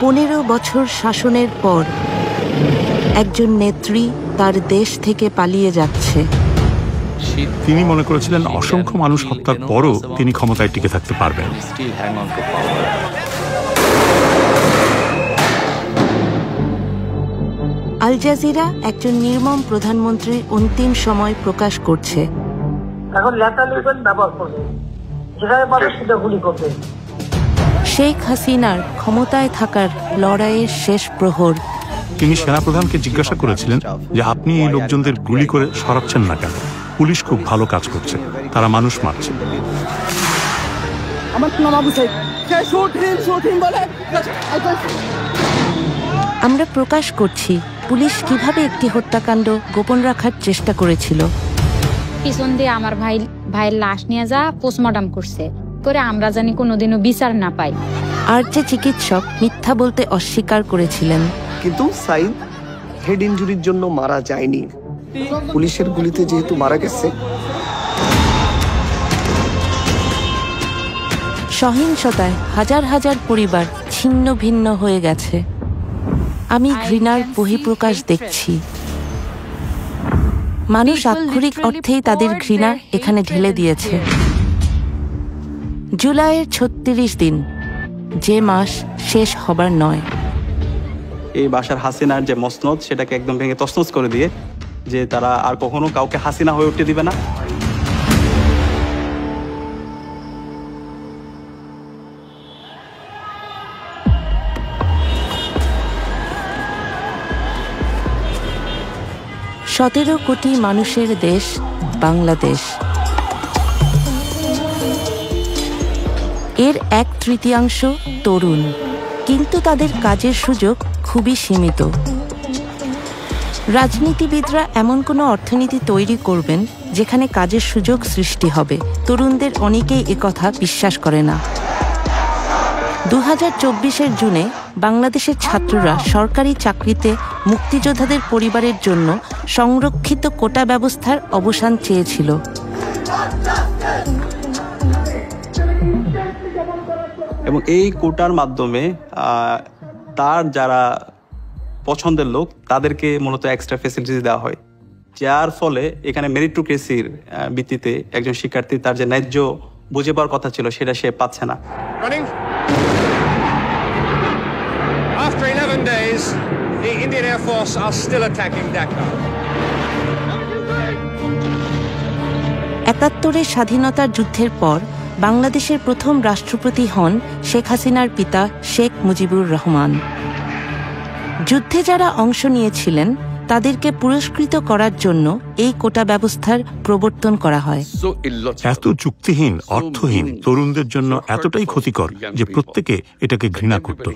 15 বছর শাসনের পর একজন নেত্রী তার দেশ থেকে পালিয়ে যাচ্ছে। তিনি মনে করেছিলেন অসংখ্য মানুষ হত্যার পরও তিনি ক্ষমতায় টিকে থাকতে পারবেন। আল জাজিরা একজন নির্মম প্রধানমন্ত্রীর অন্তিম সময় প্রকাশ করছে। এখন লেটার লিখবেন, ব্যবহার করবে, যেখানে পাবে সেটা গুলি করবে। শেখ হাসিনার ক্ষমতায় থাকার লড়াইয়ের শেষ প্রহর। তিনি সেনাপ্রধানকে জিজ্ঞাসা করেছিলেন যে আপনি এই লোকজনদের গুলি করে সরাচ্ছেন না কেন? পুলিশ খুব ভালো কাজ করছে, তারা মানুষ মারছে। আমরা প্রকাশ করছি পুলিশ কিভাবে একটি হত্যাকাণ্ড গোপন রাখার চেষ্টা করেছিল। পিছন দিয়ে আমার ভাইয়ের লাশ নিয়ে যা পোস্টমর্টম করছে করে আমরা জানি কোনোদিনও বিচার না পাই। আর যে চিকিৎসক মিথ্যা বলতে অস্বীকার করেছিলেন। কিন্তু সাইদ হেড ইনজুরির জন্য মারা যায়নি, পুলিশের গুলিতে যেহেতু মারা গেছে। সহিংসতায় হাজার হাজার পরিবার ছিন্ন ভিন্ন হয়ে গেছে। আমি ঘৃণার বহিঃপ্রকাশ দেখছি। মানুষ আক্ষরিক অর্থেই তাদের ঘৃণা এখানে ঢেলে দিয়েছে। জুলাইয়ের 36 দিন, যে মাস শেষ হবার নয়। এই বাশার হাসিনার যে মসনদ সেটাকে একদম ভেঙে তছনছ করে দিয়ে যে তারা আর কখনো কাউকে হাসিনা হয়ে উঠতে দিবে না। সতেরো কোটি মানুষের দেশ বাংলাদেশ। এর 1/3 তরুণ, কিন্তু তাদের কাজের সুযোগ খুবই সীমিত। রাজনীতিবিদরা এমন কোনো অর্থনীতি তৈরি করবেন যেখানে কাজের সুযোগ সৃষ্টি হবে। তরুণদের অনেকেই একথা বিশ্বাস করে না। 2024 জুনে বাংলাদেশের ছাত্ররা সরকারি চাকরিতে মুক্তিযোদ্ধাদের পরিবারের জন্য সংরক্ষিত কোটা ব্যবস্থার অবসান চেয়েছিল। এবং এই কোটার মাধ্যমে তার যারা পছন্দের লোক তাদেরকে মূলত এক্সট্রা ফ্যাসিলিটিস দেওয়া হয়, যার ফলে এখানে মেরিটোক্রেসির ভিত্তিতে একজন শিক্ষার্থী তার যে ন্যায্য বুঝে পাওয়ার কথা ছিল সেটা সে পাচ্ছে না। After 11 days, the Indian Air Force are still attacking Dhaka. 71 স্বাধীনতার যুদ্ধের পর বাংলাদেশের প্রথম রাষ্ট্রপতি হন শেখ হাসিনার পিতা শেখ মুজিবুর রহমান। যুদ্ধে যারা অংশ নিয়েছিলেন তাদেরকে পুরস্কৃত করার জন্য এই কোটা ব্যবস্থার প্রবর্তন করা হয়। এত যুক্তিহীন, অর্থহীন, তরুণদের জন্য এতটাই ক্ষতিকর যে প্রত্যেকে এটাকে ঘৃণা করত।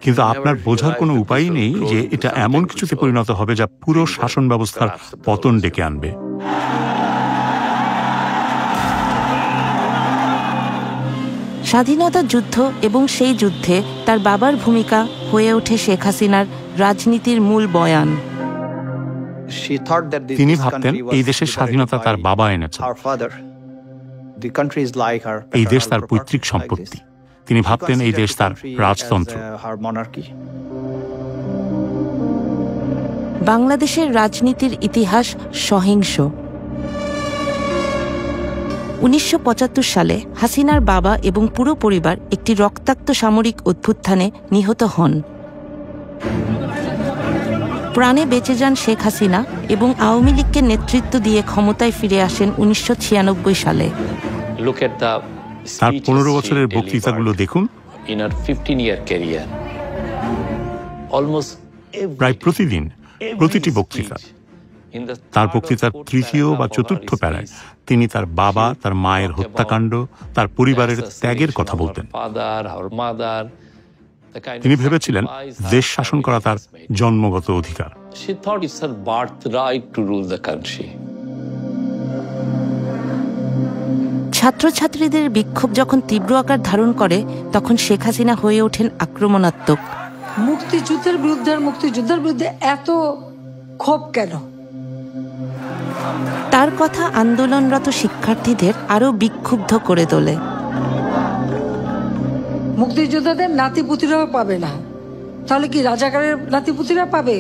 কিন্তু আপনার বোঝার কোনো উপায় নেই যে এটা এমন কিছুতে পরিণত হবে যা পুরো শাসন ব্যবস্থার পতন ডেকে আনবে। স্বাধীনতা যুদ্ধ এবং সেই যুদ্ধে তার বাবার ভূমিকা হয়ে ওঠে শেখ হাসিনার রাজনীতির মূল বয়ান। তিনি ভাবতেন এই দেশের স্বাধীনতা তার বাবা এনেছে, এই দেশ তার পৈতৃক সম্পত্তি। তিনি ভাবতেন এই দেশ তার রাজতন্ত্র। বাংলাদেশের রাজনীতির ইতিহাস সহিংস। 1975 সালে হাসিনার বাবা এবং পুরো পরিবার একটি রক্তাক্ত সামরিক অভ্যুত্থানে নিহত হন। প্রাণে বেঁচে যান শেখ হাসিনা এবং আওয়ামী লীগকে নেতৃত্ব দিয়ে ক্ষমতায় ফিরে আসেন 1996 সালে। তার 15 বছরের বক্তৃতাগুলো দেখুন। প্রায় প্রতিদিন, প্রতিটি বক্তৃতা, তার বক্তৃতার তৃতীয় বা চতুর্থ প্যারায় তিনি তার বাবা, তার মায়ের হত্যাকাণ্ড, তার পরিবারের ত্যাগের কথা বলতেন। তিনি ভেবেছিলেন দেশ শাসন করা তার জন্মগত অধিকার। ছাত্রছাত্রীদের বিক্ষোভ যখন তীব্র আকার ধারণ করে তখন শেখ হাসিনা হয়ে ওঠেন আক্রমণাত্মক। মুক্তিযুদ্ধের বিরুদ্ধে এত ক্ষোভ কেন? তার কথা আন্দোলনরত শিক্ষার্থীদের আরো বিক্ষুব্ধ করে তোলে। মুক্তিযোদ্ধাদের নাতিপুতিরাও পাবে না, তাহলে কি রাজাকারের নাতিপুতিরা পাবে?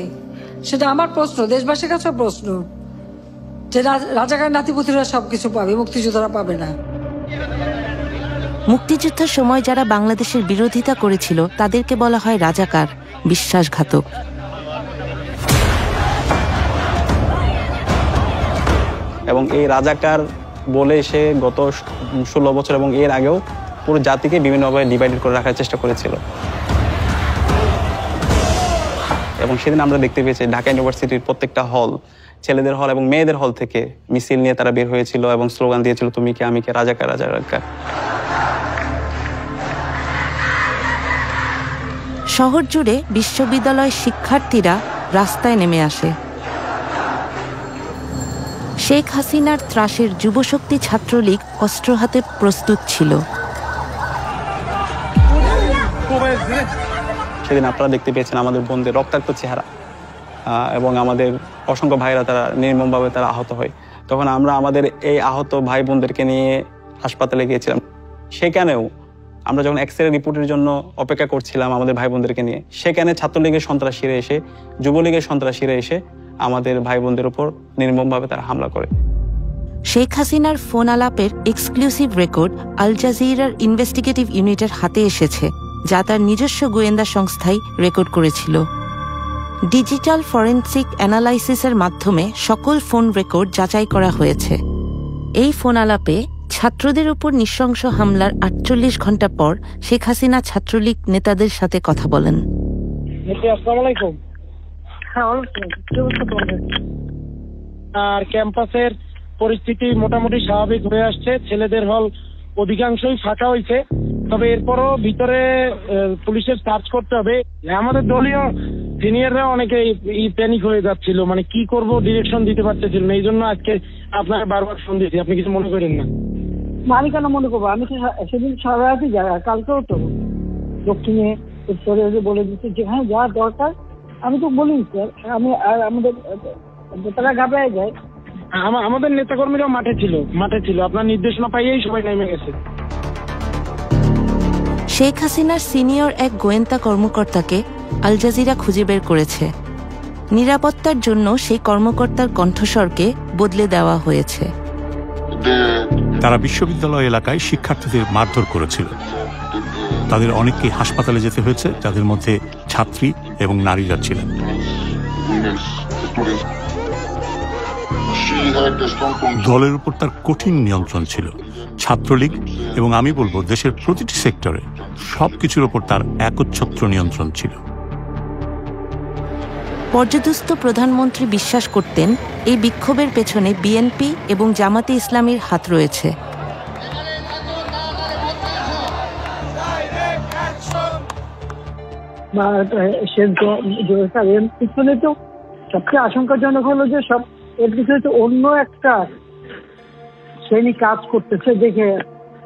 সেটা আমার প্রশ্ন, দেশবাসীর কাছে প্রশ্ন, যে রাজাকারের নাতিপুতিরা সবকিছু পাবে, মুক্তিযোদ্ধারা পাবে না। মুক্তিযুদ্ধের সময় যারা বাংলাদেশের বিরোধিতা করেছিল তাদেরকে বলা হয় রাজাকার, বিশ্বাসঘাতক। এবং এই রাজাকার বলে সে গত 16 বছর এবং এর আগেও পুরো জাতিকে বিভিন্নভাবে ডিভাইডেড করে রাখার চেষ্টা করেছিল। এবং সেদিন আমরা দেখতে পেয়েছি ঢাকা ইউনিভার্সিটির প্রত্যেকটা হল, ছেলেদের হল এবং মেয়েদের হল থেকে মিছিল নিয়ে তারা বের হয়েছিল এবং স্লোগান দিয়েছিল, তুমি কে আমি কে, রাজাকার রাজাকার। শহর জুড়ে বিশ্ববিদ্যালয় শিক্ষার্থীরা রাস্তায় নেমে আসে। শেখ হাসিনার ত্রাসের যুবশক্তি ছাত্রলীগ অস্ত্র হাতে প্রস্তুত ছিল। সেদিন আপনারা দেখতে পেয়েছেন আমাদের বোনদের রক্তাক্ত চেহারা এবং আমাদের অসংখ্য ভাইরা তারা নির্মমভাবে তারা আহত হয়। তখন আমরা আমাদের এই আহত ভাই বোনদেরকে নিয়ে হাসপাতালে গিয়েছিলাম। সেখানেও আমরা যখন এক্স-রে রিপোর্টের জন্য অপেক্ষা করছিলাম আমাদের ভাই বোনদেরকে নিয়ে, সেখানে ছাত্রলীগের সন্ত্রাসীরা এসে, যুবলীগের সন্ত্রাসীরা এসে আমাদের ভাই বোনদের উপর নির্মমভাবে তারা হামলা করে। শেখ হাসিনার ফোন আলাপের এক্সক্লুসিভ রেকর্ড আল জাজিরার ইনভেস্টিগেটিভ ইউনিটের হাতে এসেছে, যা তার নিজস্ব গোয়েন্দা সংস্থাই রেকর্ড করেছিল। ডিজিটাল ফরেনসিক অ্যানালাইসিসের মাধ্যমে সকল ফোন রেকর্ড যাচাই করা হয়েছে। এই ফোন আলাপে ছাত্রদের উপর নৃশংস হামলার 48 ঘণ্টা পর শেখ হাসিনা ছাত্রলীগ নেতাদের সাথে কথা বলেন। আর ক্যাম্পাসের পরিস্থিতি মোটামুটি স্বাভাবিক হয়ে আসছে, ছেলেদের হল অধিকাংশই ফাঁকা হয়েছে, তবে এরপরও ভিতরে পুলিশের সার্চ করতে হবে। আমাদের দলীয় সিনিয়ররা অনেকে প্যানিক হয়ে যাচ্ছিল, মানে কি করব ডিরেকশন দিতে পারতেছিল না। এই জন্য আজকে আপনাকে বারবার ফোন দিয়েছি, আপনি কিছু মনে করেন না। আমি কেন মনে করবো, আমি তো সেদিন সারা রাতই যাই, কালকেও তো দক্ষিণে উত্তরে বলে দিচ্ছি যেখানে যা দরকার আমি তো বলি স্যার। আমি আর আমাদের তারা ঘাবড়ায় যায়। আমাদের নেতাকর্মীরাও মাঠে ছিল, আপনার নির্দেশনা পাইয়েই সবাই নেমে গেছে। শেখ হাসিনার সিনিয়র এক গোয়েন্দা কর্মকর্তাকে আল জাজিরা খুঁজে বের করেছে। নিরাপত্তার জন্য সেই কর্মকর্তার কণ্ঠস্বরকে বদলে দেওয়া হয়েছে। তারা বিশ্ববিদ্যালয় এলাকায় শিক্ষার্থীদের মারধর করেছিল। তাদের অনেককে হাসপাতালে যেতে হয়েছে, যাদের মধ্যে ছাত্রী এবং নারীরা ছিলেন। দলের উপর তার কঠিন নিয়ন্ত্রণ ছিল। ছাত্রলীগ এবং আমি বলবো দেশের প্রতিটি সেক্টরে সবকিছুর উপর তার একচ্ছত্র নিয়ন্ত্রণ ছিল। পর্যদুস্ত প্রধানমন্ত্রী বিশ্বাস করতেন এই বিক্ষোভের পেছনে বিএনপি এবং জামাতে ইসলামীর হাত রয়েছে। পিছনে তো সবচেয়ে আশঙ্কাজনক হলো যে সব এর পিছনে তো অন্য একটা শ্রেণী কাজ করতেছে দেখে,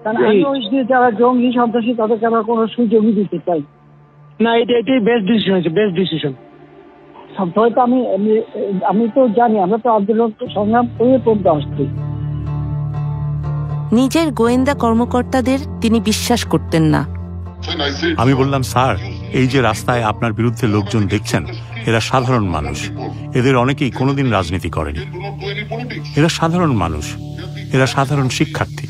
কারণ আমি ওই যে যারা জঙ্গি সন্ত্রাসী তাদেরকে আমরা কোনো সুযোগই দিতে চাই না। এটাই বেস্ট ডিসিশন হয়েছে, বেস্ট ডিসিশন। হয়তো আমি তো জানি, আমরা তো আন্দোলন সংগ্রাম করে পড়তে আসছি। নিজের গোয়েন্দা কর্মকর্তাদের তিনি বিশ্বাস করতেন না। আমি বললাম, স্যার, এই যে রাস্তায় আপনার বিরুদ্ধে লোকজন দেখছেন, এরা সাধারণ মানুষ। এদের অনেকেই কোনোদিন রাজনীতি করেনি। এরা সাধারণ মানুষ, এরা সাধারণ শিক্ষার্থী।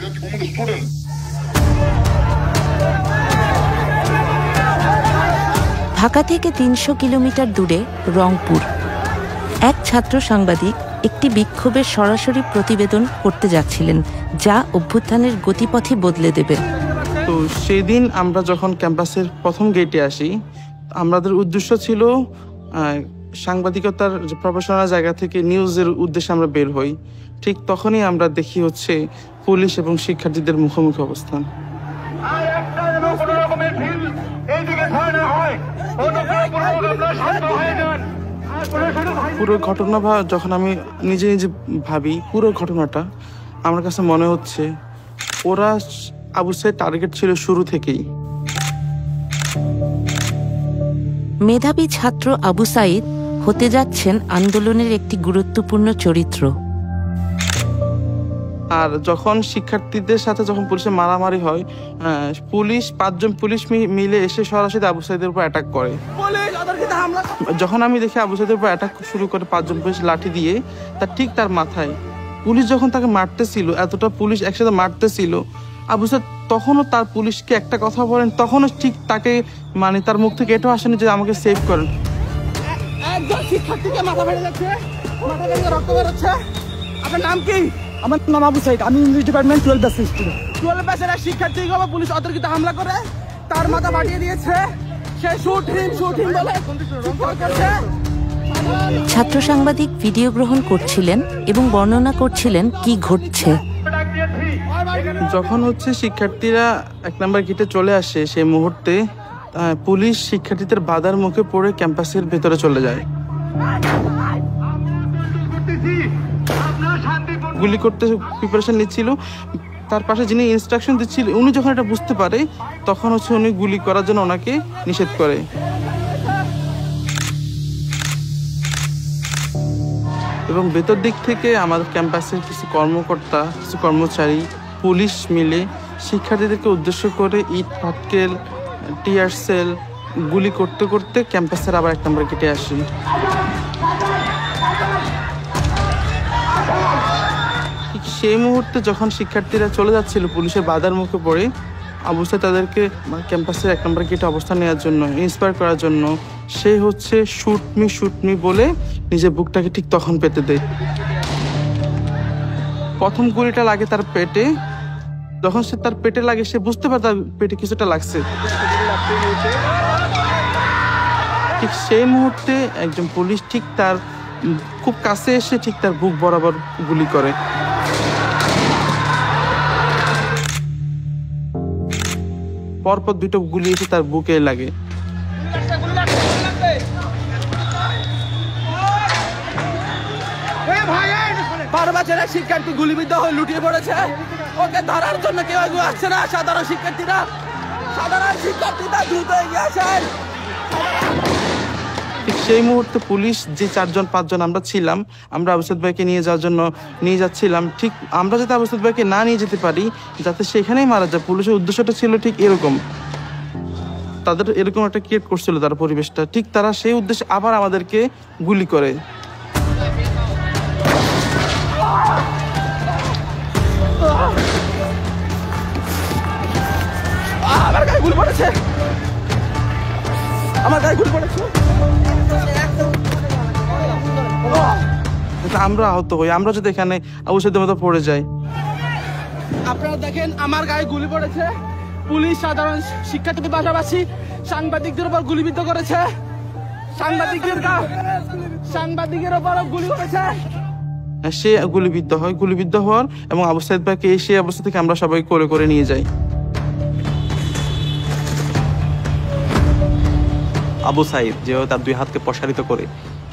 ঢাকা থেকে 300 কিলোমিটার দূরে রংপুর এক ছাত্র সাংবাদিক একটি বিক্ষোভের সরাসরি প্রতিবেদন করতে যাচ্ছিলেন, যা অভ্যুত্থানের গতিপথে বদলে দেবে। তো সেদিন আমরা যখন ক্যাম্পাসের প্রথম গেটে আসি, আমাদের উদ্দেশ্য ছিল সাংবাদিকতার প্রফেশনাল জায়গা থেকে নিউজের উদ্দেশ্যে আমরা বের হই। ঠিক তখনই আমরা দেখি হচ্ছে পুলিশ এবং শিক্ষার্থীদের মুখোমুখি অবস্থান। পুরো ঘটনা যখন আমি নিজে নিজে ভাবি, পুরো ঘটনাটা আমার কাছে মনে হচ্ছে ওরা আবু সাইদ টার্গেট ছিল শুরু থেকেই। মেধাবী ছাত্র আবু সাইদ হতে যাচ্ছেন আন্দোলনের একটি গুরুত্বপূর্ণ চরিত্র। আর যখন শিক্ষার্থীদের সাথে যখন পুলিশের মারামারি হয়, পুলিশ 5 জন পুলিশ মিলে এসে সরাসরি আবু সাইদের উপর অ্যাটাক করে। যখন আমি দেখি আবু সাইদের উপর অ্যাটাক শুরু করে 5 জন পুলিশ লাঠি দিয়ে, ঠিক তার মাথায় পুলিশ যখন তাকে মারতেছিল, এতটা পুলিশ একসাথে মারতেছিল, আবু সাইদ তখনও তার পুলিশকে একটা কথা বলেন, তখনও ঠিক তাকে মানে তার মুখ থেকে এটাও আসেনি যে আমাকে সেভ করেন। একজন শিক্ষার্থীকে মাথা ফেটে যাচ্ছে, মাথা থেকে রক্ত বের হচ্ছে। আপনার নাম কি? আমার নাম আবু সাইদ, আমি ইংলিশ ডিপার্টমেন্ট 12 ব্যাচ স্টুডেন্ট। 12 ব্যাচের শিক্ষার্থীর উপর পুলিশ অতর্কিত হামলা করে তার মাথা ফাটিয়ে দিয়েছে। সে শুট হিম বলে করছে। ছাত্র সাংবাদিক ভিডিও গ্রহণ করছিলেন এবং বর্ণনা করছিলেন কি ঘটছে। যখন শিক্ষার্থীরা 1 নম্বর গেটে চলে আসে, সেই মুহূর্তে পুলিশ শিক্ষার্থীদের বাধার মুখে পড়ে ক্যাম্পাসের ভেতরে চলে যায়। গুলি করতে প্রিপারেশন নিচ্ছিল, তার পাশে যিনি ইনস্ট্রাকশন দিচ্ছিল উনি যখন এটা বুঝতে পারে, তখন উনি গুলি করার জন্য ওনাকে নিষেধ করে। এবং ভেতর দিক থেকে আমাদের ক্যাম্পাসের কিছু কর্মকর্তা, কিছু কর্মচারী, পুলিশ মিলে শিক্ষার্থীদেরকে উদ্দেশ্য করে ইট পাটকেল, টিয়ার সেল গুলি করতে করতে ক্যাম্পাসের আবার 1 নম্বর গেটে আসে। সেই মুহূর্তে যখন শিক্ষার্থীরা চলে যাচ্ছিল পুলিশের বাধার মুখে পড়ে, আবু সাইদ তাদেরকে ক্যাম্পাসের 1 নম্বর গেটে অবস্থান নেওয়ার জন্য, ইন্সপায়ার করার জন্য সে শুট মি বলে নিজের বুকটাকে ঠিক তখন পেতে দেয়। প্রথম গুলিটা লাগে তার পেটে। যখন সে তার পেটে লাগে, সে বুঝতে পারে তার পেটে কিছুটা লাগছে। ঠিক সেই মুহূর্তে একজন পুলিশ ঠিক তার খুব কাছে এসে ঠিক তার বুক বরাবর গুলি করে। পরপর 2টো গুলি এসে তার বুকে লাগে। শিক্ষার্থী গুলিবিদ্ধ হয়ে লুটিয়ে পড়েছে, ওকে ধরার জন্য কেউ আসছে না। সাধারণ শিক্ষার্থীরা দ্রুত এগিয়ে আসেন। ঠিক সেই মুহূর্তে পুলিশ যে 4 জন 5 জন আমরা ছিলাম, আমরা আবু সাইদ ভাইকে নিয়ে যাওয়ার জন্য নিয়ে যাচ্ছিলাম। ঠিক আমরা যাতে আবু সাইদ ভাইকে না নিয়ে যেতে পারি, যাতে সেখানেই মারা যায়, পুলিশের উদ্দেশ্যটা ছিল ঠিক এরকম। তাদের এরকম একটা ক্রিয়েট করছিল তার পরিবেশটা, ঠিক তারা সেই উদ্দেশ্যে আবার আমাদেরকে গুলি করে। আমার গায়ে গুলি পড়েছে, আমার গায়ে গুলি পড়েছে। আমরা আহত হই, আমরা যদি এখানে আবু সাইদের মতো পড়ে যাই। আপনারা দেখেন আমার গায়ে গুলি পড়েছে। পুলিশ সাধারণ শিক্ষার্থীদের পাশাপাশি সাংবাদিকদের উপর গুলিবিদ্ধ করেছে। সাংবাদিকের উপর গুলি করেছে। সে গুলিবিদ্ধ হওয়ার এবং আবু সাইদ ভাইকে সেই অবস্থা থেকে আমরা সবাই করে করে নিয়ে যাই। আবু সাইদ যেভাবে তার 2 হাতকে প্রসারিত করে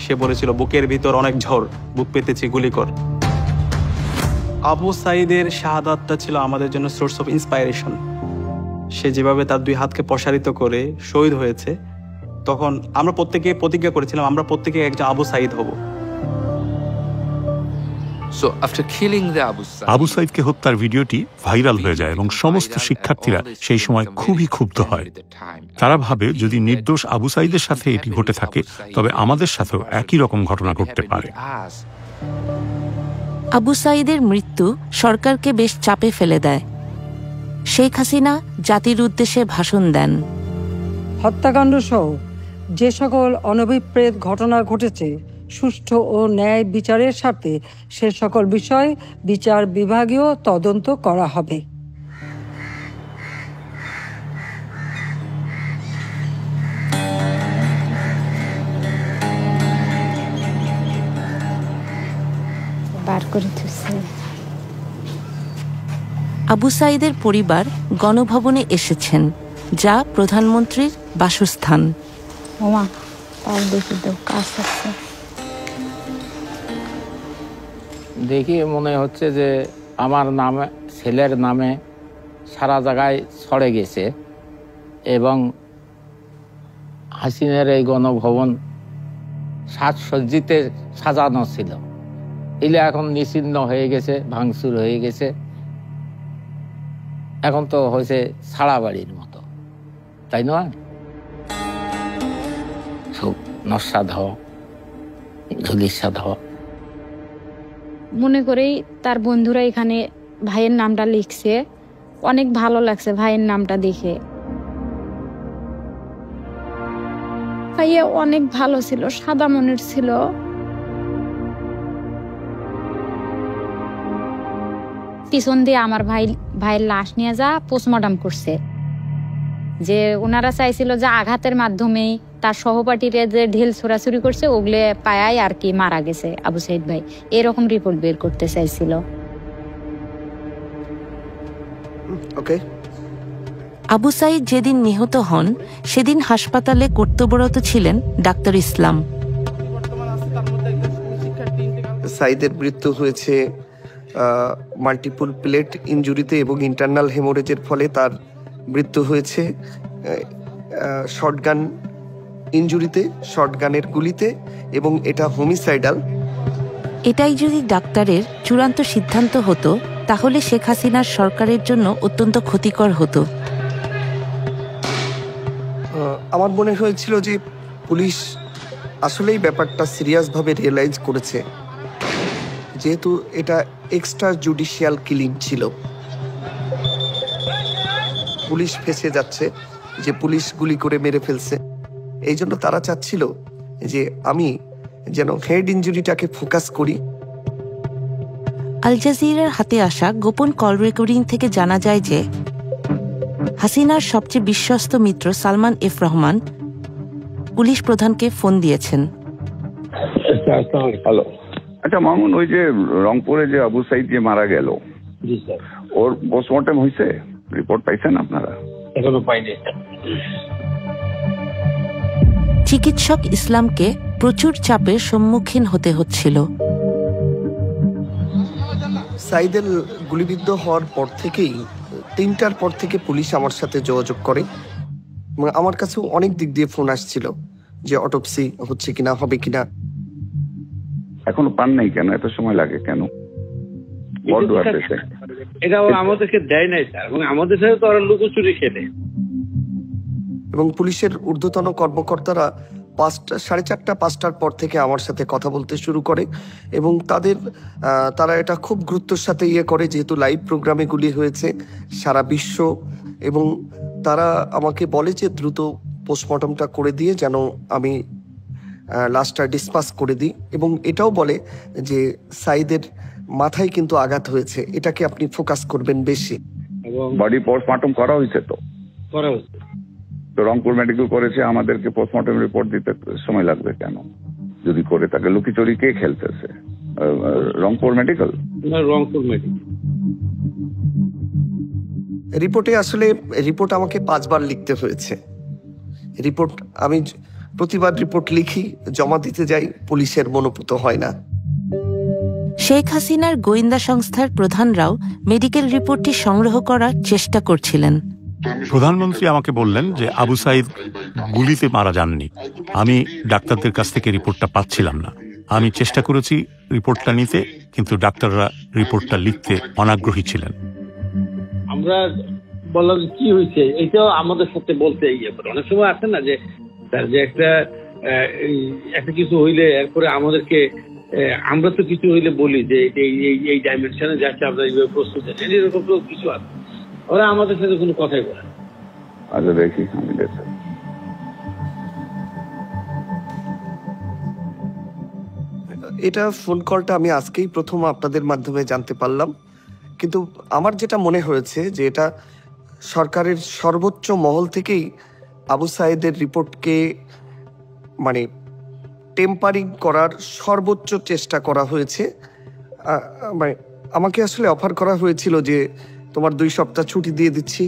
সে বলেছিল, বুকের ভিতর অনেক ঝড়, বুক পেতেছি, গুলি কর। আবু সাইদের শাহাদাতটা ছিল আমাদের জন্য সোর্স অফ ইন্সপায়ারেশন। সে যেভাবে তার 2 হাতকে প্রসারিত করে শহীদ হয়েছে, তখন আমরা প্রত্যেকে প্রতিজ্ঞা করেছিলাম আমরা প্রত্যেকে একজন আবু সাইদ হব। আবু সাইদকে হত্যার ভিডিওটি ভাইরাল হয়ে যায় এবং সমস্ত শিক্ষার্থীরা সেই সময় খুবই ক্ষুব্ধ হয়। তারা ভাবে যদি নির্দোষ আবু সাইদের সাথে এটি ঘটে থাকে, তবে আমাদের সাথেও একই রকম ঘটনা ঘটতে পারে। আবু সাইদের মৃত্যু সরকারকে বেশ চাপে ফেলে দেয়। শেখ হাসিনা জাতির উদ্দেশ্যে ভাষণ দেন। হত্যাকাণ্ড সহ যে সকল অনভিপ্রেত ঘটনা ঘটেছে, সুষ্ঠু ও ন্যায় বিচারের স্বার্থে সে সকল বিষয় বিচার বিভাগীয় তদন্ত করা হবে। আবু সাইদের পরিবার গণভবনে এসেছেন, যা প্রধানমন্ত্রীর বাসস্থান। দেখি মনে হচ্ছে যে আমার নামে, ছেলের নামে সারা জায়গায় ছড়ে গেছে এবং হাসিনের এই গণভবন সাজসজ্জিতে সাজানো ছিল এলে এখন নিশ্চিহ্ন হয়ে গেছে, ভাঙচুর হয়ে গেছে, এখন তো হয়েছে ছাড়া বাড়ির মতো, তাই নয়? সব নস্বাদ হওয়া, ধুলিস্বাদ হওয়া। মনে করেই তার বন্ধুরা এখানে ভাইয়ের নামটা লিখছে, অনেক ভালো লাগছে ভাইয়ের নামটা দেখে। ভাইয়া অনেক ভালো ছিল, সাদা মনের ছিল। পিছন দিয়ে আমার ভাইয়ের লাশ নিয়ে যা পোস্টমর্টম করছে। যে ওনারা চাইছিল যে আঘাতের মাধ্যমেই তার সহপাঠীরা যে ঢিল ছোড়াছুরি করছে ওগুলো পায়ায় আর কি মারা গেছে আবু সাইদ ভাই, এরকম রিপোর্ট বের করতে চাইছিল। ওকে। আবু সাইদ যেদিন নিহত হন সেদিন হাসপাতালে কর্তব্যরত ছিলেন ডাক্তার ইসলাম। সাইদের মৃত্যু হয়েছে মাল্টিপল প্লেট ইনজুরিতে এবং ইন্টারনাল হেমোরেজের ফলে তার মৃত্যু হয়েছে শর্টগান ইনজুরিতে, শর্টগানের গুলিতে, এবং এটা হোমিসাইডাল। এটাই যদি ডাক্তারের চূড়ান্ত সিদ্ধান্ত হতো তাহলে শেখ হাসিনার সরকারের জন্য অত্যন্ত ক্ষতিকর হতো। আমার মনে হয়েছিল যে পুলিশ আসলেই ব্যাপারটা সিরিয়াসভাবে রিয়েলাইজ করেছে, যেহেতু এটা এক্সট্রা জুডিশিয়াল কিলিং ছিল। পুলিশ ফেঁসে যাচ্ছে যে পুলিশ গুলি করে মেরে ফেলছে, এই জন্য তারা চাচ্ছিল যে আমি যেন হেড ইনজুরিটাকে ফোকাস করি। আল জাজিরার হাতে আসা গোপন কল রেকর্ডিং থেকে জানা যায় যে হাসিনার সবচেয়ে বিশ্বস্ত মিত্র সালমান এফ রহমান পুলিশ প্রধানকে ফোন দিয়েছেন। হ্যালো, আচ্ছা মামুন, ওই যে রংপুরে যে আবু সাইদ যে মারা গেল, ওর পোস্টমর্টম হয়েছে? রিপোর্ট পাইছেন আপনারা? এখনো পাইনি। চিকিৎসক ইসলামকে প্রচুর চাপের সম্মুখীন হতে হচ্ছিল। সাইদের গুলিবিদ্ধ হওয়ার পর থেকেই 3টার পর থেকে পুলিশ আমার সাথে যোগাযোগ করে। আমার কাছেও অনেক দিক দিয়ে ফোন আসছিল যে অটোপসি হচ্ছে কিনা, হবে কিনা। এখনো পান নাই কেন? এত সময় লাগে কেন? এটা আমাদেরকে দেয় নাই স্যার, এবং আমাদের সাথে তো ওরা লুকোচুরি খেলে। এবং পুলিশের ঊর্ধ্বতন কর্মকর্তারা 4:30 5টার পর থেকে আমার সাথে কথা বলতে শুরু করে, এবং তারা এটা খুব গুরুত্বের সাথে করে, যেহেতু লাইভ প্রোগ্রামে গুলি হয়েছে সারা বিশ্ব, এবং তারা আমাকে বলে যে দ্রুত পোস্টমর্টমটা করে দিয়ে যেন আমি লাশটা ডিসপাস করে দিই, এবং এটাও বলে যে সাইদের মাথায় কিন্তু আঘাত হয়েছে, এটাকে আপনি ফোকাস করবেন বেশি। বডি পোস্টমর্টম করা হয়েছে? তো করা হয়েছে, তো রংপুর মেডিকেল করেছে, আমাদেরকে পোস্টমর্টম রিপোর্ট দিতে সময় লাগবে কেন? যদি করে তাকে লুকিচুরি কে খেলতেছে? রংপুর মেডিকেল? রংপুর মেডিকেল রিপোর্টে আসলে রিপোর্ট আমাকে 5 বার লিখতে হয়েছে। রিপোর্ট আমি প্রতিবার রিপোর্ট লিখি, জমা দিতে যাই, পুলিশের মনোপুত হয় না। শেখ হাসিনার গোয়েন্দা সংস্থার প্রধানরাও মেডিকেল রিপোর্টটি সংগ্রহ করার চেষ্টা করছিলেন। প্রধানমন্ত্রী আমাকে বললেন যে আবু সাইদ গুলিতে মারা যাননি। আমি ডাক্তারদের কাছ থেকে রিপোর্টটা পাচ্ছিলাম না। আমি চেষ্টা করেছি রিপোর্টটা নিতে, কিন্তু ডাক্তাররা রিপোর্টটা লিখতে অনাগ্রহী ছিলেন। আমরা বললাম কি হয়েছে, এইটাও আমাদের সাথে বলতে অনেক সময় আছে না যে একটা কিছু হইলে এরপরে আমাদেরকে, আমরা তো কিছু হইলে বলি যে এই ডাইমেনশনে যাচ্ছে, আমরা এইভাবে প্রস্তুত আছি, এরকম তো কিছু আছে। ওরা আমাদের সাথে কোনো কথাই বলে। আচ্ছা দেখি, আমি দেখি। এটা ফোন কলটা আমি আজকেই প্রথম আপনাদের মাধ্যমে জানতে পারলাম, কিন্তু আমার যেটা মনে হয়েছে যে এটা সরকারের সর্বোচ্চ মহল থেকেই আবু সাইদের রিপোর্টকে মানে টেম্পারিং করার সর্বোচ্চ চেষ্টা করা হয়েছে। মানে আমাকে আসলে অফার করা হয়েছিল যে তোমার 2 সপ্তাহ ছুটি দিয়ে দিচ্ছি,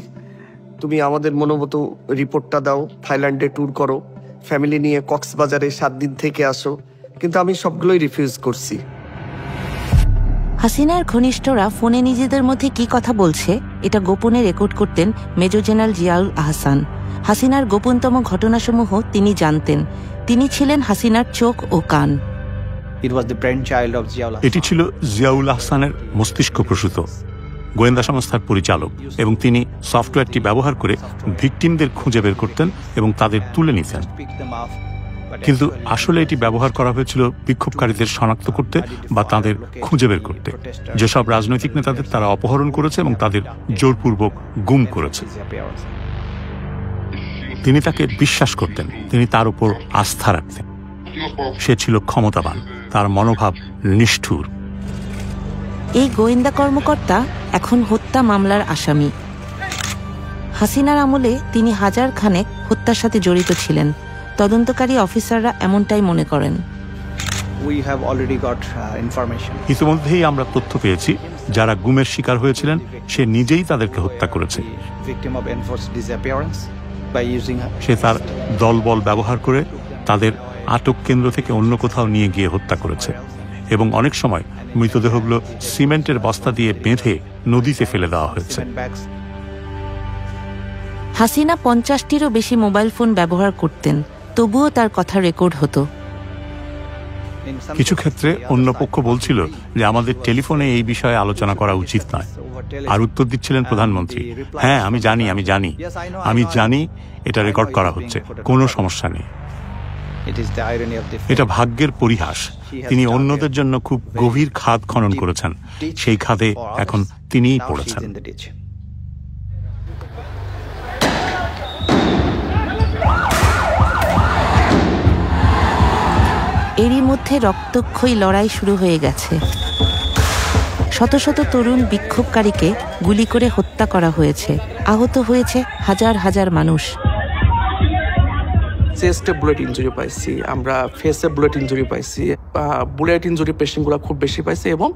তুমি আমাদের মনোমতো রিপোর্টটা দাও, থাইল্যান্ডে ট্যুর করো, ফ্যামিলি নিয়ে কক্সবাজারে 7 দিন থেকে আসো, কিন্তু আমি সবগুলোই রিফিউজ করছি। হাসিনার ঘনিষ্ঠরা ফোনে নিজেদের মধ্যে কি কথা বলছে এটা গোপনে রেকর্ড করতেন মেজর জেনারেল জিয়াউল আহসান। হাসিনার গোপনতম ঘটনাসমূহ তিনি জানতেন। তিনি ছিলেন হাসিনার চোখ ও কান। এটি ছিল জিয়াউল আহসানের মস্তিষ্ক প্রসূত গোয়েন্দা সংস্থার পরিচালক, এবং তিনি সফটওয়্যারটি ব্যবহার করে ভিকটিমদের খুঁজে বের করতেন এবং তাদের তুলে নিতেন। কিন্তু আসলে এটি ব্যবহার করা হয়েছিল বিক্ষোভকারীদের শনাক্ত করতে বা তাদের খুঁজে বের করতে। যেসব রাজনৈতিক নেতাদের তারা অপহরণ করেছে এবং তাদের জোরপূর্বক গুম করেছে। তিনি তাকে বিশ্বাস করতেন, তিনি তার উপর আস্থা রাখতেন। সে ছিল ক্ষমতাবান, তার মনোভাব নিষ্ঠুর। এই গোয়েন্দা কর্মকর্তা এখন হত্যা মামলার আসামি। হাসিনার আমলে তিনি হাজার খানেক হত্যার সাথে জড়িত ছিলেন। তদন্তকারী অফিসাররা এমনটাই মনে করেন। ইতিমধ্যেই আমরা তথ্য পেয়েছি, যারা গুমের শিকার হয়েছিলেন সে নিজেই তাদেরকে হত্যা করেছে। সে তার দলবল ব্যবহার করে তাদের আটক কেন্দ্র থেকে অন্য কোথাও নিয়ে গিয়ে হত্যা করেছে, এবং অনেক সময় মৃতদেহগুলো সিমেন্টের বস্তা দিয়ে বেঁধে নদীতে ফেলে দেওয়া হয়েছে। হাসিনা 50টিরও বেশি মোবাইল ফোন ব্যবহার করতেন, তবুও তার কথা রেকর্ড হতো। কিছু ক্ষেত্রে অন্য পক্ষ বলছিল যে আমাদের টেলিফোনে এই বিষয়ে আলোচনা করা উচিত নয়, আর উত্তর দিচ্ছিলেন প্রধানমন্ত্রী, হ্যাঁ আমি জানি এটা রেকর্ড করা হচ্ছে, কোনো সমস্যা নেই। এটা ভাগ্যের পরিহাস। তিনি অন্যদের জন্য খুব গভীর খাদ খনন করেছেন, সেই খাদে এখন তিনিই পড়েছেন। এরই মধ্যে রক্তক্ষয়ী লড়াই শুরু হয়ে গেছে। শত শত তরুণ বিক্ষোভকারীকে গুলি করে হত্যা করা হয়েছে, আহত হয়েছে হাজার হাজার মানুষ। চেস্টে বুলেট ইনজুরি পাইছি, আমরা ফেসে বুলেট ইনজুরি পাইছি, বুলেট ইনজুরি পেশেন্টগুলো খুব বেশি পাইছে, এবং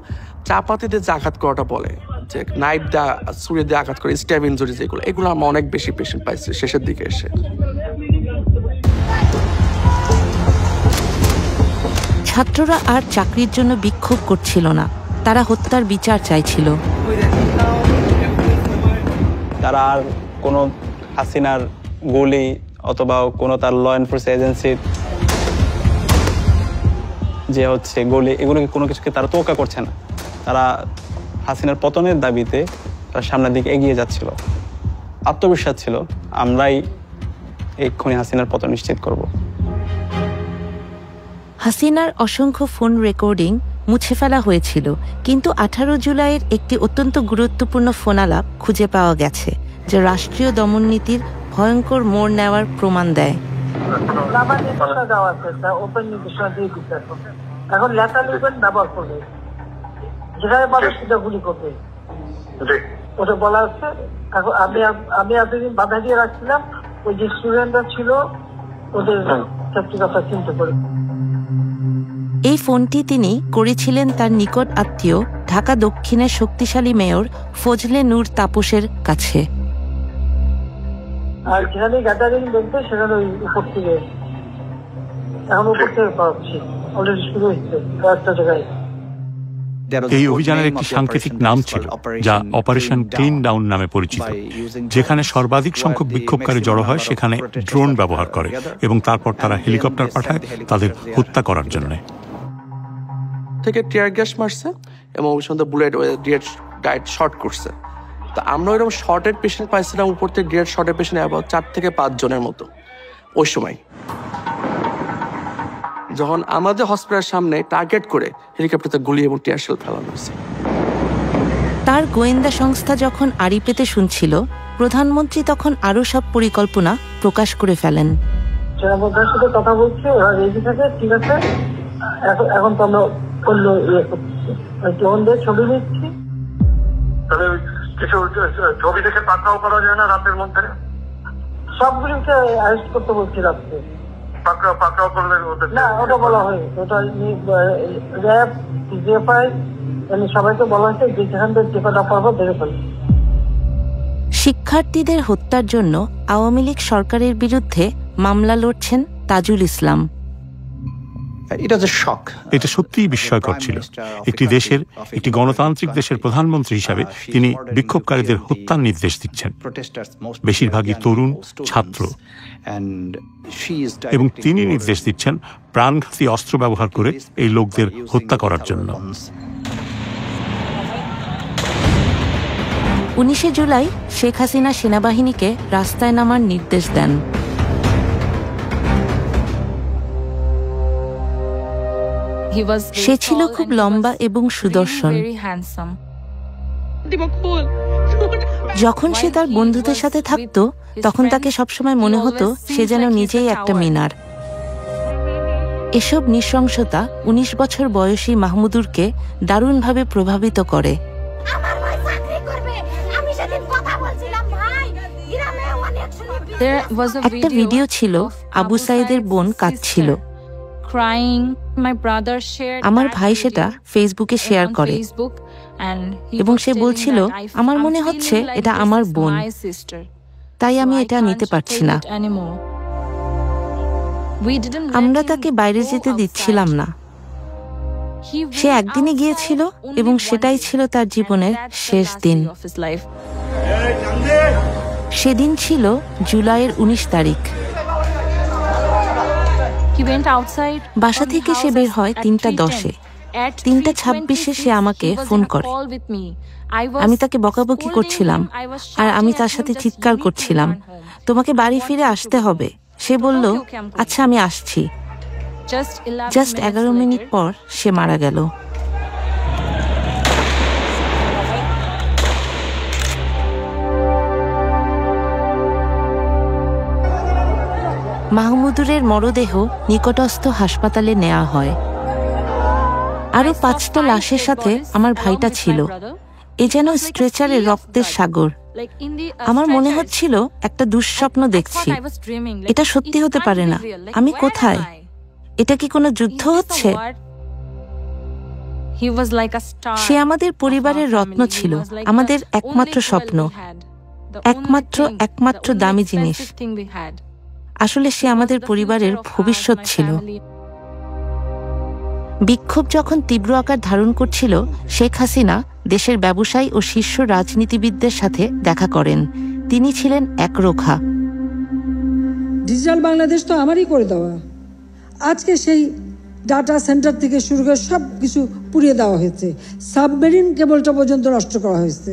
চাপাতিতে যে আঘাত করাটা বলে, যে নাইফ দিয়ে ছুরি দিয়ে আঘাত করে স্ট্যাব ইনজুরি, যেগুলো এগুলো আমরা অনেক বেশি পেশেন্ট পাইছি শেষের দিকে এসে। ছাত্ররা আর চাকরির জন্য বিক্ষোভ করছিল না, তারা হত্যার বিচার চাইছিল। তারা আর কোনো হাসিনার গুলি অথবা কোনো তার ল এনফোর্সমেন্ট এজেন্সির যে হচ্ছে গুলি, এগুলোকে কোনো কিছুকে তারা তোয়াক্কা করছে না। তারা হাসিনার পতনের দাবিতে তারা সামনের দিকে এগিয়ে যাচ্ছিল। আত্মবিশ্বাস ছিল আমরাই এক্ষুনি হাসিনার পতন নিশ্চিত করব। হাসিনার অসংখ্য ফোন রেকর্ডিং মুছে ফেলা হয়েছিল, কিন্তু 18 জুলাইয়ের একটি অত্যন্ত গুরুত্বপূর্ণ ফোনালাপ খুঁজে পাওয়া গেছে, যে রাষ্ট্রীয় দমননীতির ভয়ঙ্কর মোড় নেওয়ার প্রমাণ দেয়। এখন লেখা লিখবেন, ব্যবহার করবে, যেখানে পাবে সেটা গুলি করবে, ওটা বলা হচ্ছে। এখন আমি এতদিন বাধা দিয়ে রাখছিলাম, ওই যে স্টুডেন্টরা ছিল ওদের সত্যি কথা চিন্তা করে। এই ফোনটি তিনি করেছিলেন তার নিকট আত্মীয় ঢাকা দক্ষিণের শক্তিশালী মেয়র ফজলে নূর তাপসের কাছে। আর যেখানে গ্যাদারিং দেখবে সেখানে ওই উপর থেকে, এখন উপর থেকে পাচ্ছি, অলরেডি শুরু হচ্ছে কয়েকটা জায়গায়। এই অভিযানের একটি সাংকেতিক নাম ছিল, যা অপারেশন ক্লিন ডাউন নামে পরিচিত, যেখানে সর্বাধিক সংখ্যক বিক্ষোভকারী জড়ো হয় সেখানে ড্রোন ব্যবহার করে, এবং তারপর তারা হেলিকপ্টার পাঠায় তাদের হত্যা করার জন্য। থেকে টিয়ার গ্যাস মারছে এবং ওই সঙ্গে বুলেট ডাইরেক্ট শর্ট করছে। তা আমরা ওইরকম শর্টের পেশেন্ট পাইছিলাম, উপর থেকে ডিরেক্ট শর্টের পেশেন্ট 4 থেকে 5 জনের মতো ওই সময়। যখন আমাদের হসপিটালের সামনে টার্গেট করে হেলিকপ্টারতে গুলি এবং টিয়ার শেল ফেলানো হয়েছে। তার গোয়েন্দা সংস্থা যখন আড়ি পেতে শুনছিল, প্রধানমন্ত্রী তখন আরো সব পরিকল্পনা প্রকাশ করে ফেলেন। সেনাপ্রধানের সাথে কথা বলছি, ওরা রেডি থাকে, ঠিক আছে, এখন তো আমরা অন্য ইয়ে করছি, ছবি নিচ্ছি। তবে কিছু ছবি দেখে পাকড়াও করা যায় না রাতের মধ্যে? সবগুলিকে অ্যারেস্ট করতে বলছি রাত্রে। পাকড়াও করলে না, ওটা বলা হয়, ওটা র্যাব, জিএফআই সবাইকে বলা হয়েছে যে যেখান থেকে যে কটা পারবো দেখে ফেলবে। শিক্ষার্থীদের হত্যার জন্য আওয়ামী লীগ সরকারের বিরুদ্ধে মামলা লড়ছেন তাজুল ইসলাম। এটা সত্যিই বিস্ময়কর ছিল। একটি গণতান্ত্রিক দেশের প্রধানমন্ত্রী হিসাবে তিনি বিক্ষোভকারীদের হত্যার নির্দেশ দিচ্ছেন, বেশিরভাগই তরুণ ছাত্র, এবং তিনি নির্দেশ দিচ্ছেন প্রাণঘাতী অস্ত্র ব্যবহার করে এই লোকদের হত্যা করার জন্য। 19 জুলাই শেখ হাসিনা সেনাবাহিনীকে রাস্তায় নামার নির্দেশ দেন। সে ছিল খুব লম্বা এবং সুদর্শন। যখন সে তার বন্ধুদের সাথে থাকত তখন তাকে সবসময় মনে হতো সে যেন নিজেই একটা মিনার। এসব নৃশংসতা 19 বছর বয়সী মাহমুদুরকে দারুণভাবে প্রভাবিত করে। একটা ভিডিও ছিল, আবু সাইদের বোন কাঁদছিল। আমার ভাই সেটা ফেসবুকে শেয়ার করে এবং সে বলছিল, আমার মনে হচ্ছে এটা আমার বোন, তাই আমি এটা নিতে পারছি না। আমরা তাকে বাইরে যেতে দিচ্ছিলাম না। সে একদিনে গিয়েছিল এবং সেটাই ছিল তার জীবনের শেষ দিন। সেদিন ছিল জুলাইয়ের 19 তারিখ। বাসা থেকে সে বের হয় 3:10-এ। 3:26-এ সে আমাকে ফোন করে। আমি তাকে বকাবকি করছিলাম আর আমি তার সাথে চিৎকার করছিলাম, তোমাকে বাড়ি ফিরে আসতে হবে। সে বলল, আচ্ছা আমি আসছি। জাস্ট 11 মিনিট পর সে মারা গেল। মাহমুদুরের মরদেহ নিকটস্থ হাসপাতালে নেওয়া হয়। আরো 5টা লাশের সাথে আমার ভাইটা ছিল। এ যেন স্ট্রেচারে রক্তের সাগর। আমার মনে হচ্ছিল একটা দুঃস্বপ্ন দেখছি। এটা সত্যি হতে পারে না। আমি কোথায়? এটা কি কোনো যুদ্ধ হচ্ছে? সে আমাদের পরিবারের রত্ন ছিল, আমাদের একমাত্র স্বপ্ন, একমাত্র দামি জিনিস। আসলে সে আমাদের পরিবারের ভবিষ্যৎ ছিল। বিক্ষোভ যখন তীব্র আকার ধারণ করছিল, শেখ হাসিনা দেশের ব্যবসায়ী ও শীর্ষ রাজনীতিবিদদের সাথে দেখা করেন। তিনি ছিলেন একরোখা। ডিজিটাল বাংলাদেশ তো আমারই করে দেওয়া। আজকে সেই ডাটা সেন্টার থেকে শুরু করে সব কিছু পুড়িয়ে দেওয়া হয়েছে, সাবমেরিন কেবলটা পর্যন্ত নষ্ট করা হয়েছে।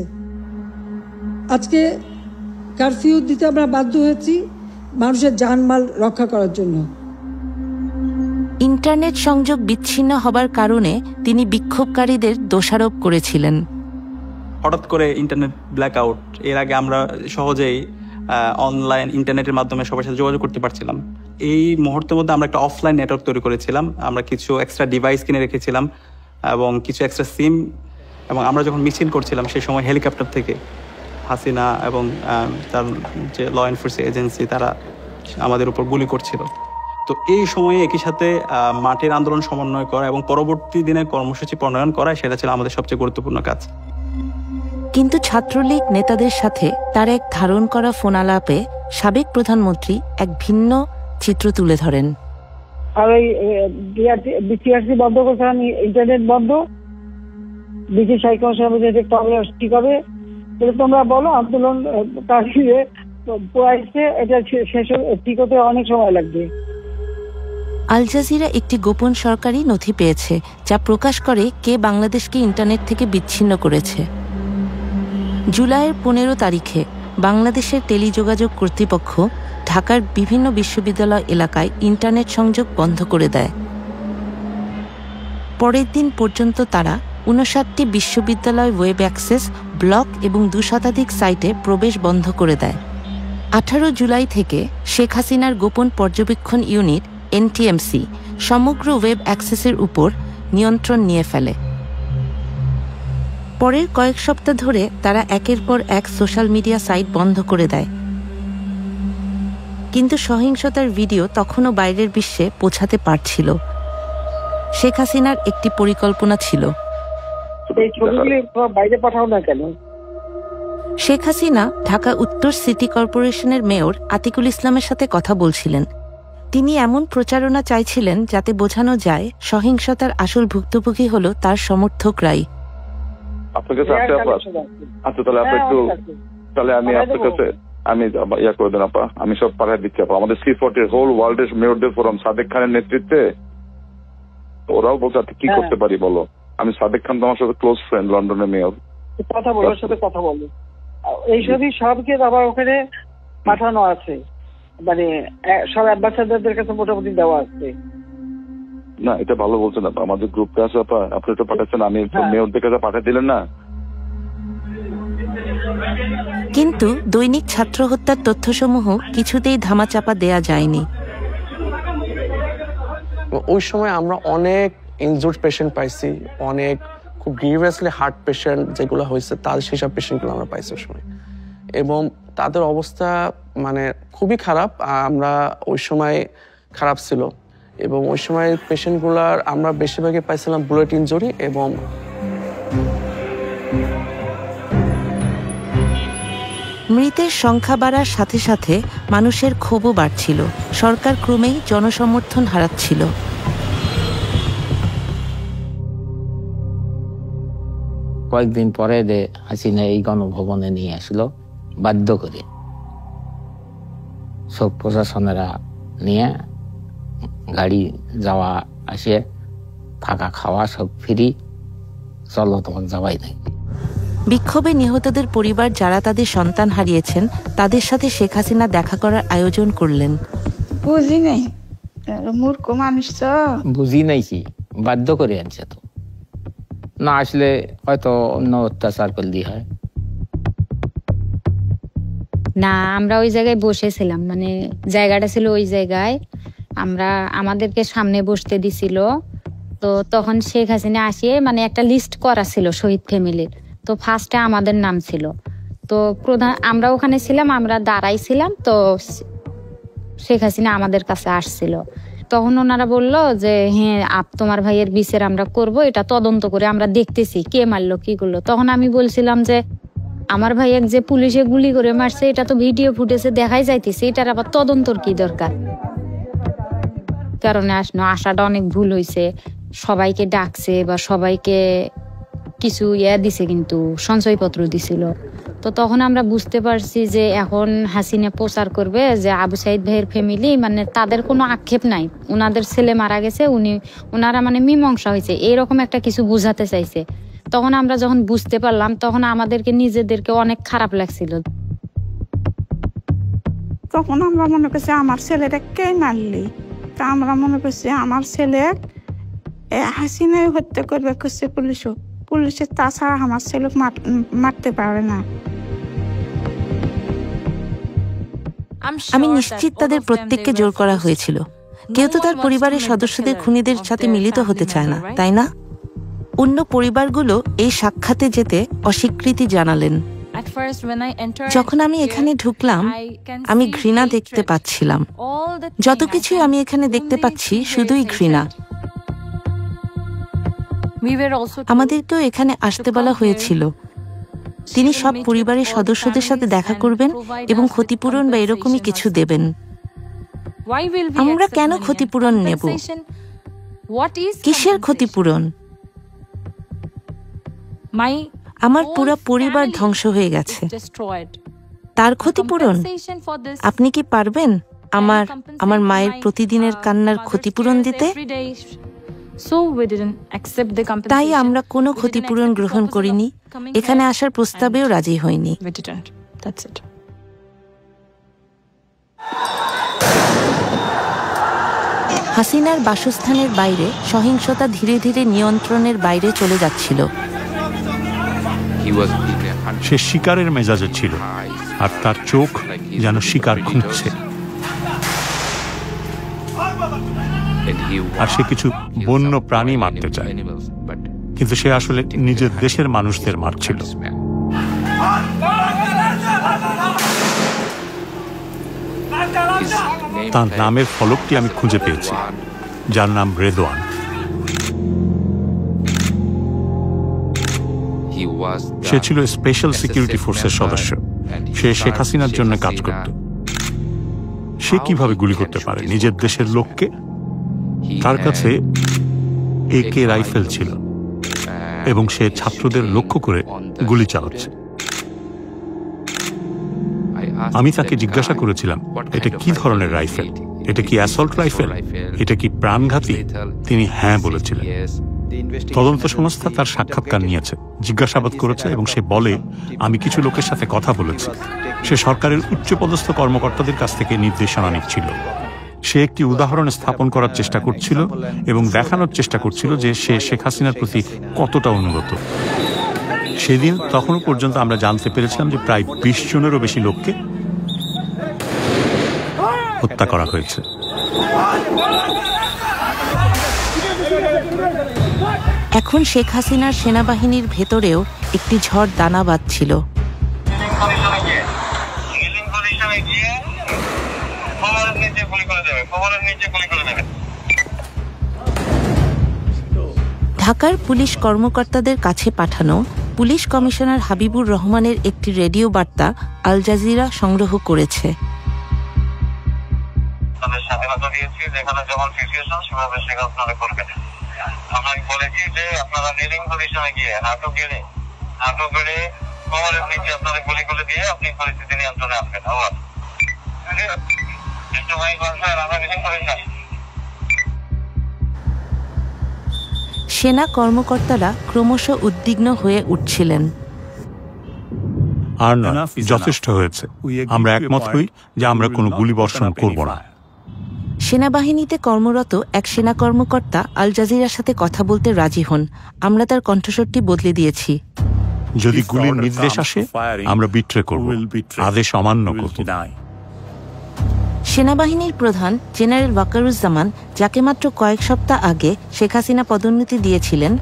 আজকে কারফিউ দিতে আমরা বাধ্য হয়েছি মানুষের জানমাল রক্ষা করার জন্য। ইন্টারনেট সংযোগ বিচ্ছিন্ন হবার কারণে তিনি বিক্ষোভকারীদের দোষারোপ করেছিলেন। হঠাৎ করে ইন্টারনেট ব্ল্যাকআউট। এর আগে আমরা সহজেই অনলাইন ইন্টারনেটের মাধ্যমে সবার সাথে যোগাযোগ করতে পারছিলাম। এই মুহূর্তের মধ্যে আমরা একটা অফলাইন নেটওয়ার্ক তৈরি করেছিলাম। আমরা কিছু এক্সট্রা ডিভাইস কিনে রেখেছিলাম এবং কিছু এক্সট্রা সিম, এবং আমরা যখন মিছিল করছিলাম সেই সময় হেলিকপ্টার থেকে হাসিনা এবং তার যে ল এনফোর্সিং এজেন্সি তারা আমাদের উপর গুলি করছিল। তো এই সময়ে একই সাথে মাঠের আন্দোলন সমন্বয় করা এবং পরবর্তী দিনের কর্মসূচি প্রণয়ন করা, সেটা ছিল আমাদের সবচেয়ে গুরুত্বপূর্ণ কাজ। কিন্তু ছাত্রলীগ নেতাদের সাথে তার এক ধারণ করা ফোনালাপে সাবেক প্রধানমন্ত্রী এক ভিন্ন চিত্র তুলে ধরেন। আর ওই বিটিআরসি বন্ধ করছে, আমি ইন্টারনেট বন্ধ, ব্রিটিশ হাইকমিশন ঠিক হবে, তোমরা বলো আন্দোলন কাশিয়ে পোয়াইছে, এটা শেষ ঠিক হতে অনেক সময় লাগবে। আল জাজিরা একটি গোপন সরকারি নথি পেয়েছে যা প্রকাশ করে কে বাংলাদেশকে ইন্টারনেট থেকে বিচ্ছিন্ন করেছে। জুলাইয়ের 15 তারিখে বাংলাদেশের টেলিযোগাযোগ কর্তৃপক্ষ ঢাকার বিভিন্ন বিশ্ববিদ্যালয় এলাকায় ইন্টারনেট সংযোগ বন্ধ করে দেয়। পরের দিন পর্যন্ত তারা 59টি বিশ্ববিদ্যালয় ওয়েব অ্যাক্সেস, ব্লগ এবং 2 শতাধিক সাইটে প্রবেশ বন্ধ করে দেয়। 18 জুলাই থেকে শেখ হাসিনার গোপন পর্যবেক্ষণ ইউনিট এনটিএমসি সমগ্র ওয়েব অ্যাক্সেসের উপর নিয়ন্ত্রণ নিয়ে ফেলে। পরের কয়েক সপ্তাহ ধরে তারা একের পর এক সোশ্যাল মিডিয়া সাইট বন্ধ করে দেয়। কিন্তু সহিংসতার ভিডিও তখনও বাইরের বিশ্বে পৌঁছাতে পারছিল। শেখ হাসিনার একটি পরিকল্পনা ছিল। শেখ হাসিনা ঢাকা উত্তর সিটি কর্পোরেশনের মেয়র আতিকুল ইসলামের সাথে কথা বলছিলেন। তিনি এমন প্রচারণা চাইছিলেন যাতে বোঝানো যায় সহিংসতার আসল ভুক্তভোগী হলো তার সমর্থকরাই। আপনার কাছে আছে আপা? আচ্ছা, তাহলে আপনি একটু, তাহলে আমি আপনার কাছে আমি ইয়া করে দেন আপা, আমি সব পাঠিয়ে দিচ্ছি আপা। আমাদের C40 হোল ওয়ার্ল্ডের মেয়রদের ফোরাম সাদেক খানের নেতৃত্বে, ওরাও বলছে কি করতে পারি বলো। আমি সাদেক খান তো আমার সাথে ক্লোজ ফ্রেন্ড, লন্ডনের মেয়র। কথা বলো, ওর সাথে কথা বলো। এইসবই সবকে আবার ওখানে পাঠানো আছে, মানে সব অ্যাম্বাসাডারদের কাছে মোটামুটি দেওয়া আছে। না, এটা ভালো বলছেন আপা, আমাদের গ্রুপে আছে আপা, আপনি তো পাঠাচ্ছেন, আমি মেয়রদের কাছে পাঠিয়ে দিলেন না। কিন্তু দৈনিক ছাত্র হত্যার তথ্যসমূহ কিছুতেই ধামাচাপা দেয়া যায়নি। ওই সময় আমরা অনেক ইনজুর্ড পেশেন্ট পাইছি, অনেক খুব গ্রিভিয়াসলি হার্ট পেশেন্ট যেগুলো হয়েছে তার সেসব পেশেন্টগুলো আমরা পাইছি ওই সময়, এবং তাদের অবস্থা মানে খুবই খারাপ। আমরা ওই সময় খারাপ ছিল, এবং ওই সময় পেশেন্টগুলার আমরা বেশিরভাগই পাইছিলাম বুলেট ইনজুরি। এবং মৃতের সংখ্যা বাড়ার সাথে সাথে মানুষের ক্ষোভও বাড়ছিল। সরকার ক্রমেই জনসমর্থন হারাচ্ছিল। কয়েকদিন পরে হাসিনা এই গণভবনে নিয়ে আসলো বাধ্য করে, সব প্রশাসনেরা নিয়ে গাড়ি যাওয়া আসে, থাকা খাওয়া সব ফ্রি, চলো তোমার যাওয়াই নাই। বিক্ষোভে নিহতদের পরিবার যারা তাদের সন্তান হারিয়েছেন তাদের সাথে শেখ হাসিনা দেখা করার আয়োজন করলেন। বুঝি নাই, মূর্খ মানুষ তো। বুঝি নাই কি, বাধ্য করে আনছে তো, না আসলে হয়তো অন্য অত্যাচার করলেই হয়। না, আমরা ওই জায়গায় বসেছিলাম, মানে জায়গাটা ছিল ওই জায়গায়, আমাদেরকে সামনে বসতে দিছিল। তো তখন শেখ হাসিনা আসিয়ে মানে একটা লিস্ট করা ছিল শহীদ ফ্যামিলির, তো ফার্স্টে আমাদের নাম ছিল। তো আমরা ওখানে ছিলাম, আমরা দাঁড়াইছিলাম, তো শেখ হাসিনা আমাদের কাছে আসছিল। তখন ওনারা বললো যে হ্যাঁ তোমার ভাইয়ের বিচার আমরা করব, এটা তদন্ত করে আমরা দেখতেছি কে মারলো কি করলো। তখন আমি বলছিলাম যে আমার ভাইয়ের যে পুলিশে গুলি করে মারছে এটা তো ভিডিও ফুটেজে দেখাই যাইতেছে, এটার আবার তদন্তর কি দরকার। কারণে আসাটা অনেক ভুল হয়েছে, সবাইকে ডাকছে বা সবাইকে কিছু দিছে, কিন্তু সঞ্চয়পত্র দিছিল। তো তখন আমরা বুঝতে পারছি যে এখন হাসিনা প্রচার করবে যে আবু সাইদ ভাইয়ের ফ্যামিলি মানে তাদের কোনো আক্ষেপ নাই, ওনাদের ছেলে মারা গেছে, ওনারা মানে মীমাংসা হয়েছে, এইরকম একটা কিছু বুঝাতে চাইছে। তখন আমরা যখন বুঝতে পারলাম তখন আমাদেরকে নিজেদেরকে অনেক খারাপ লাগছিল। তখন আমরা মনে করছি আমার ছেলেটা কে মারলি, তা আমরা মনে করছি আমার ছেলে হাসিনাই হত্যা করবে করছে পুলিশের, তাছাড়া আমার ছেলে মারতে পারে না। আমি নিশ্চিত তাদের প্রত্যেককে জোর করা হয়েছিল। কেউ তো তার পরিবারের সদস্যদের খুনিদের সাথে মিলিত হতে চায় না, তাই না? অন্য পরিবারগুলো এই সাক্ষাতে যেতে অস্বীকৃতি জানালেন। যখন আমি এখানে ঢুকলাম আমি ঘৃণা দেখতে পাচ্ছিলাম। যত কিছুই আমি এখানে দেখতে পাচ্ছি শুধুই ঘৃণা। আমাদেরকেও এখানে আসতে বলা হয়েছিল। তিনি সব পরিবারের সদস্যদের সাথে দেখা করবেন এবং ক্ষতিপূরণ বা এরকমই কিছু দেবেন। আমরা কেন ক্ষতিপূরণ নেব? কিসের ক্ষতিপূরণ? আমার পুরো পরিবার ধ্বংস হয়ে গেছে, তার ক্ষতিপূরণ? আপনি কি পারবেন আমার মায়ের প্রতিদিনের কান্নার ক্ষতিপূরণ দিতে? তাই আমরা কোনো ক্ষতিপূরণ গ্রহণ করিনি, এখানে আসার প্রস্তাবেও রাজি হইনি। হাসিনার বাসস্থানের বাইরে সহিংসতা ধীরে ধীরে নিয়ন্ত্রণের বাইরে চলে যাচ্ছিল। সে শিকারের মেজাজে ছিল, আর তার চোখ যেন শিকার খুঁজছে। আর সে কিছু বন্য প্রাণী মারতে চায়, কিন্তু সে আসলে নিজের দেশের মানুষদের মারছিল। তার নামের ফলকটি আমি খুঁজে পেয়েছি, যার নাম রেদওয়ান। সে ছিল স্পেশাল সিকিউরিটি ফোর্সের সদস্য। সে শেখ হাসিনার জন্য কাজ করত। সে কিভাবে গুলি করতে পারে নিজের দেশের লোককে? তার কাছে AK রাইফেল ছিল এবং সে ছাত্রদের লক্ষ্য করে গুলি চালাচ্ছে। আমি তাকে জিজ্ঞাসা করেছিলাম, এটা কি ধরনের রাইফেল? এটা কি অ্যাসল্ট রাইফেল? এটা কি প্রাণঘাতী? তিনি হ্যাঁ বলেছিলেন। তদন্ত সংস্থা তার সাক্ষাৎকার নিয়েছে, জিজ্ঞাসাবাদ করেছে এবং সে বলে, আমি কিছু লোকের সাথে কথা বলেছি। সে সরকারের উচ্চপদস্থ কর্মকর্তাদের কাছ থেকে নির্দেশনা নিচ্ছিল। সে একটি উদাহরণ স্থাপন করার চেষ্টা করছিল এবং দেখানোর চেষ্টা করছিল যে সে শেখ হাসিনার প্রতি কতটা অনুগত। সেদিন তখনও পর্যন্ত আমরা জানতে পেরেছিলাম যে প্রায় 20 জনেরও বেশি লোককে হত্যা করা হয়েছে। এখন শেখ হাসিনার সেনাবাহিনীর ভেতরেও একটি ঝড় দানা বাঁধছিল। ঢাকার পুলিশ কর্মকর্তাদের কাছে পাঠানো পুলিশ কমিশনার হাবিবুর রহমানের একটি রেডিও বার্তা আল জাজিরা সংগ্রহ করেছে। স্বাধীনতা দিয়েছি, যেখানে যেমন সিচুয়েশন সেভাবে সেটা আপনারা করবেন। আমরা বলেছি যে আপনারা লিডিং পজিশনে গিয়ে হাঁটু গেড়ে কোমরের নিচে আপনারা গুলি করে দিয়ে আপনি পরিস্থিতি নিয়ন্ত্রণে আনবেন। সেনা কর্মকর্তারা ক্রমশ উদ্বিগ্ন হয়ে উঠছিলেন। আর না, যথেষ্ট হয়েছে। আমরা একমত হই যে আমরা কোনো গুলিবর্ষণ করব না। সেনাবাহিনীতে কর্মরত এক সেনা কর্মকর্তা আল জাজিরার সাথে কথা বলতে রাজি হন। আমরা তার কণ্ঠস্বরটি বদলে দিয়েছি। যদি গুলির নির্দেশ আসে আমরা বিট্রে করব, আদেশ অমান্য করব না। সেনাবাহিনীর প্রধান জেনারেল ওয়াকারুজ্জামান, যাকে মাত্র কয়েক সপ্তাহ আগে শেখ হাসিনা পদোন্নতি দিয়েছিলেন,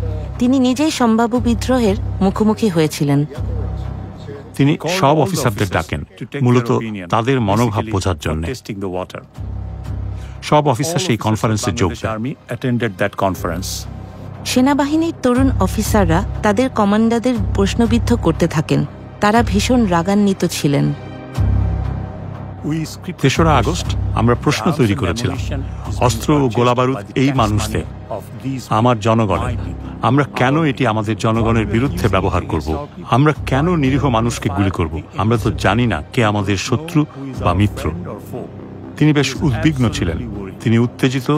তিনি নিজেই সম্ভাব্য বিদ্রোহের মুখোমুখি হয়েছিলেন। তিনি সব অফিসারদের ডাকেন মূলত তাদের মনোভাব বোঝার জন্য। সব অফিসার সেই কনফারেন্সে যোগ দেন। সেনাবাহিনীর তরুণ অফিসাররা তাদের কমান্ডারদের প্রশ্নবিদ্ধ করতে থাকেন। তারা ভীষণ রাগান্বিত ছিলেন। 3রা আগস্ট আমরা প্রশ্ন তৈরি করেছিলাম, অস্ত্র ও গোলাবারুদ এই মানুষদের, আমার জনগণের, আমরা কেন এটি আমাদের জনগণের বিরুদ্ধে ব্যবহার করব? আমরা কেন নিরীহ মানুষকে গুলি করব? আমরা তো জানি না কে আমাদের শত্রু বা মিত্র। তিনি বেশ উদ্বিগ্ন ছিলেন, তিনি উত্তেজিত,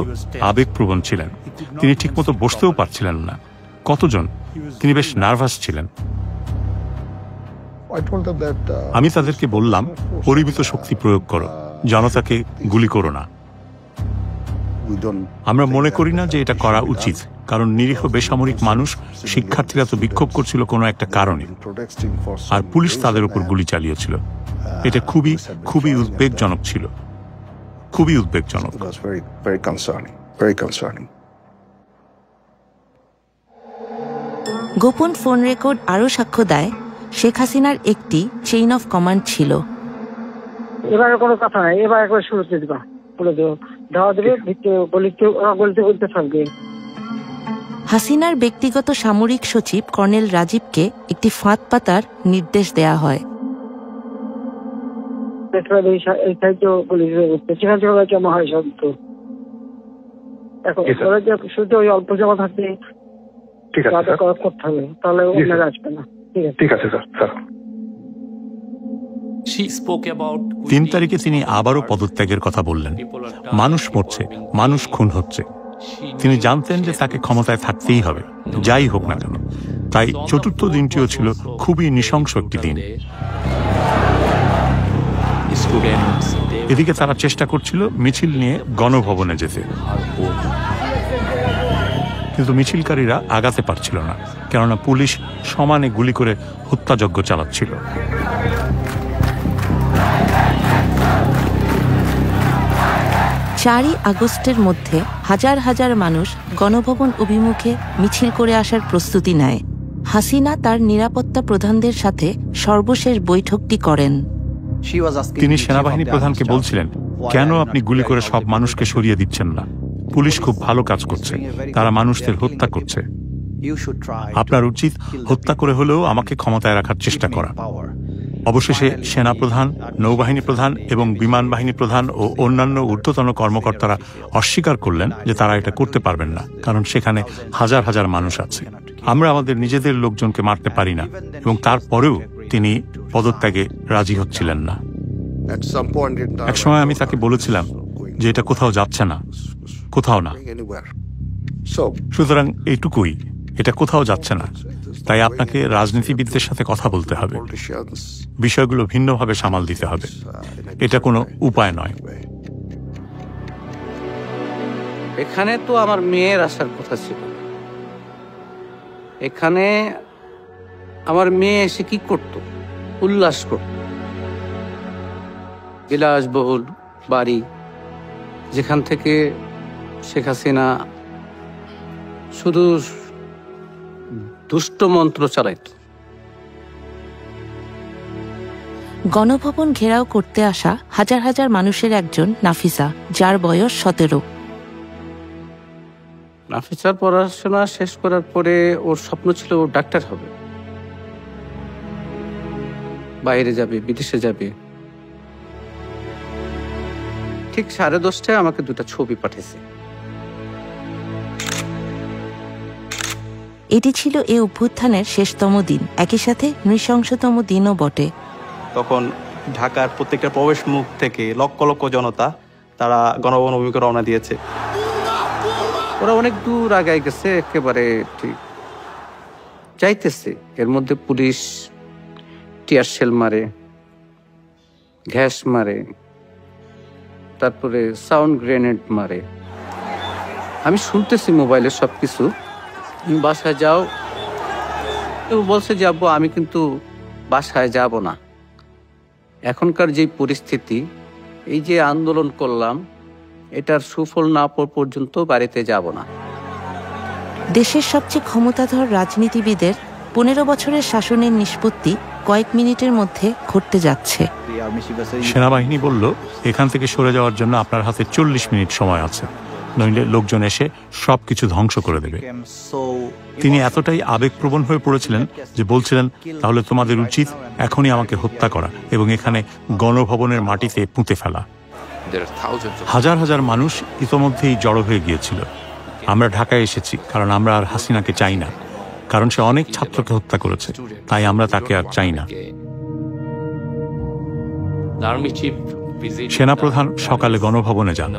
আবেগপ্রবণ ছিলেন, তিনি ঠিকমতো বসতেও পারছিলেন না। কতজন? তিনি বেশ নার্ভাস ছিলেন। আমি তাদেরকে বললাম, পরিমিত শক্তি প্রয়োগ করো, জনতাকে গুলি করো না। আমরা মনে করি না যে এটা করা উচিত, কারণ নিরীহ বেসামরিক মানুষ, শিক্ষার্থীরা তো বিক্ষোভ করছিল কোনো একটা কারণে, আর পুলিশ তাদের উপর গুলি চালিয়েছিল। এটা খুবই খুবই উদ্বেগজনক ছিল, খুবই উদ্বেগজনক। গোপন ফোন রেকর্ড আরও সাক্ষ্য দেয়, শেখ হাসিনার একটি চেইন অফ কমান্ড ছিল। এবারে কোনো কথা নাই, এবার একবার শুরুতে দিবা, বলে দেবো ধাওয়া দেবে, বলতে বলতে থাকবে। হাসিনার ব্যক্তিগত সামরিক সচিব কর্নেল রাজীবকে একটি ফাঁদ পাতার নির্দেশ দেয়া হয়। জমা হয় সব, তো এখন শুধু ওই অল্প জমা থাকতে করতে হবে, তাহলে ওনারা আসবে না। ঠিক আছে স্যার। 3 তারিখে তিনি আবারও পদত্যাগের কথা বললেন। মানুষ মরছে, মানুষ খুন হচ্ছে। তিনি জানতেন যে তাকে ক্ষমতায় থাকতেই হবে, যাই হোক না কেন। তাই 4র্থ দিনটিও ছিল খুবই নৃশংস একটি দিন। এদিকে তারা চেষ্টা করছিল মিছিল নিয়ে গণভবনে যেতে, কিন্তু মিছিলকারীরা আগাতে পারছিল না, কেননা পুলিশ সমানে গুলি করে হত্যাযজ্ঞ চালাচ্ছিল। 4ই আগস্টের মধ্যে হাজার হাজার মানুষ গণভবন অভিমুখে মিছিল করে আসার প্রস্তুতি নেয়। হাসিনা তার নিরাপত্তা প্রধানদের সাথে সর্বশেষ বৈঠকটি করেন। তিনি সেনাবাহিনী প্রধানকে বলছিলেন, কেন আপনি গুলি করে সব মানুষকে সরিয়ে দিচ্ছেন না? পুলিশ খুব ভালো কাজ করছে, তারা মানুষদের হত্যা করছে। আপনার উচিত হত্যা করে হলেও আমাকে ক্ষমতায় রাখার চেষ্টা করা। অবশেষে সেনাপ্রধান, নৌবাহিনী প্রধান এবং বিমান বাহিনী প্রধান ও অন্যান্য ঊর্ধ্বতন কর্মকর্তারা অস্বীকার করলেন যে তারা এটা করতে পারবেন না, কারণ সেখানে হাজার হাজার মানুষ আছে। আমরা আমাদের নিজেদের লোকজনকে মারতে পারি না, এবং তারপরেও তিনি পদত্যাগে রাজি হচ্ছিলেন না। একসময় আমি তাকে বলেছিলাম যে এটা কোথাও যাচ্ছে না, কোথাও না। সুতরাং এইটুকুই, এটা কোথাও যাচ্ছে না। তাই আপনাকে রাজনীতিবিদদের সাথে কথা বলতে হবে, বিষয়গুলো ভিন্নভাবে সামাল দিতে হবে। এটা কোনো উপায় নয়। এখানে তো আমার মেয়ের আসার কথা ছিল। এখানে আমার মেয়ে এসে কি করত? উল্লাস করত। বিলাসবহুল বাড়ি, যেখান থেকে শেখ হাসিনা শুধু দুষ্ট মন্ত্র চালাইত। গণভবন ঘেরাও করতে আসা হাজার হাজার মানুষের একজন নাফিসা, যার বয়স 17। নাফিসার পড়াশোনা শেষ করার পরে ওর স্বপ্ন ছিল ও ডাক্তার হবে, বাইরে যাবে, বিদেশে যাবে। ঠিক 10:30টায় আমাকে 2টা ছবি পাঠিয়েছে। এটি ছিল এই অভ্যুত্থানের শেষতম দিন, একই সাথে নৃশংসতম দিনও বটে। তখন ঢাকার প্রত্যেকটা প্রবেশ মুখ থেকে লক্ষ লক্ষ জনতা তারা গণভবন অভিমুখে রওনা দিয়েছে। ওরা অনেক দূর আগায় গেছে, একেবারে ঠিক যাইতেছে। এর মধ্যে পুলিশ টিয়ার শেল মারে, গ্যাস মারে, তারপরে সাউন্ড গ্রেনেড মারে। আমি শুনতেছি মোবাইলে সবকিছু। তুমি বাসায় যাও। কেউ বলছে যে আব্বু আমি কিন্তু বাসায় যাব না। এখনকার যে পরিস্থিতি, এই যে আন্দোলন করলাম, এটার সুফল না পাওয়া পর্যন্ত বাড়িতে যাব না। দেশের সবচেয়ে ক্ষমতাধর রাজনীতিবিদের 15 বছরের শাসনের নিষ্পত্তি কয়েক মিনিটের মধ্যে ঘটতে যাচ্ছে। সেনাবাহিনী বলল, এখান থেকে সরে যাওয়ার জন্য আপনার হাতে 40 মিনিট সময় আছে, নইলে লোকজন এসে সবকিছু ধ্বংস করে দেবে। তিনি এতটাই আবেগপ্রবণ হয়ে পড়েছিলেন যে বলছিলেন, তাহলে তোমাদের উচিত এখনই আমাকে হত্যা করা এবং এখানে গণভবনের মাটিতে পুঁতে ফেলা। হাজার হাজার মানুষ ইতোমধ্যেই জড়ো হয়ে গিয়েছিল। আমরা ঢাকায় এসেছি কারণ আমরা আর হাসিনাকে চাই না, কারণ সে অনেক ছাত্রকে হত্যা করেছে, তাই আমরা তাকে আর চাই না। সেনাপ্রধান সকালে গণভবনে যান,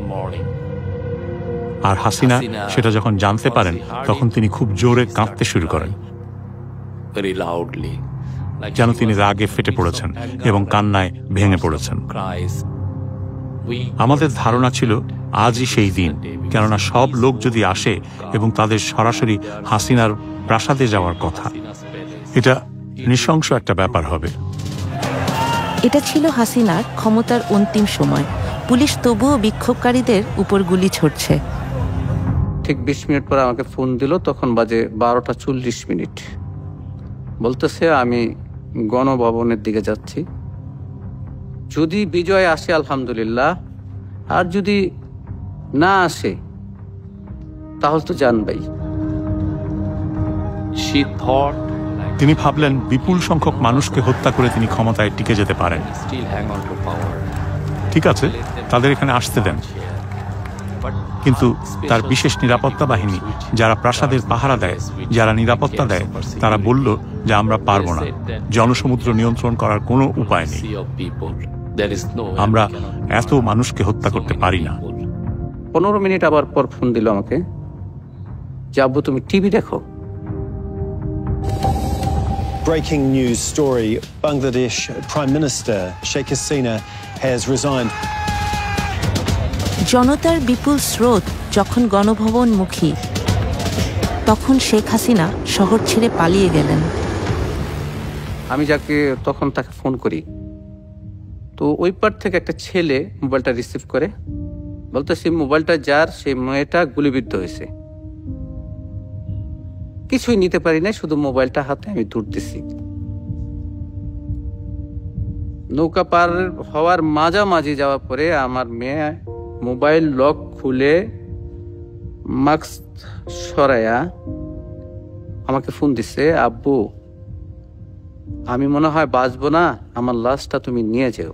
আর হাসিনা সেটা যখন জানতে পারেন তখন তিনি খুব জোরে কাঁদতে শুরু করেন, যেন তিনি রাগে ফেটে পড়েছেন এবং কান্নায় ভেঙে পড়েছেন। আমাদের ধারণা ছিল আজই সেই দিন, কেননা সব লোক যদি আসে এবং তাদের সরাসরি হাসিনার প্রাসাদে যাওয়ার কথা, এটা নৃশংস একটা ব্যাপার হবে। এটা ছিল হাসিনার ক্ষমতার অন্তিম সময়। পুলিশ তবুও বিক্ষোভকারীদের উপর গুলি ছড়ছে। ঠিক 20 মিনিট পরে আমাকে ফোন দিল, তখন বাজে 12:40। বলতেছে আমি গণভবনের দিকে যাচ্ছি, যদি বিজয় আসে আলহামদুলিল্লাহ, আর যদি না আসে তাহলে তো জানবাই। তিনি ভাবলেন বিপুল সংখ্যক মানুষকে হত্যা করে তিনি ক্ষমতায় টিকে যেতে পারেন। ঠিক আছে, তাদের এখানে আসতে দেন, কিন্তু তার বিশেষ নিরাপত্তা বাহিনী যারা প্রাসাদের পাহারা দেয়, যারা নিরাপত্তা দেয়, তারা বলল যে আমরা পারবো না, জনসমুদ্র নিয়ন্ত্রণ করার কোনো উপায় নেই, আমরা এত মানুষকে হত্যা করতে পারি না। 15 মিনিট আবার পর ফোন দিল আমাকে, যে আব্বু তুমি টিভি দেখো। Breaking news story, Bangladesh Prime Minister Sheikh Hasina has resigned. জনতার বিপুল স্রোত যখন গণভবনমুখী, তখন শেখ হাসিনা শহর ছেড়ে পালিয়ে গেলেন। আমি যাকে তখন তাকে ফোন করি, তো ওই পার থেকে একটা ছেলে মোবাইলটা রিসিভ করে বলতেছে মোবাইলটা যার, সেই মেয়েটা গুলিবিদ্ধ হয়েছে। কিছুই নিতে পারি না, শুধু মোবাইলটা হাতে আমি দৌড়তেছি। নৌকা পার হওয়ার মাঝামাঝি যাওয়ার পরে আমার মেয়ে মোবাইল লক খুলে মাস্ক সরাইয়া আমাকে ফোন দিছে, আব্বু আমি মনে হয় বাঁচবো না, আমার লাশটা তুমি নিয়ে যেও,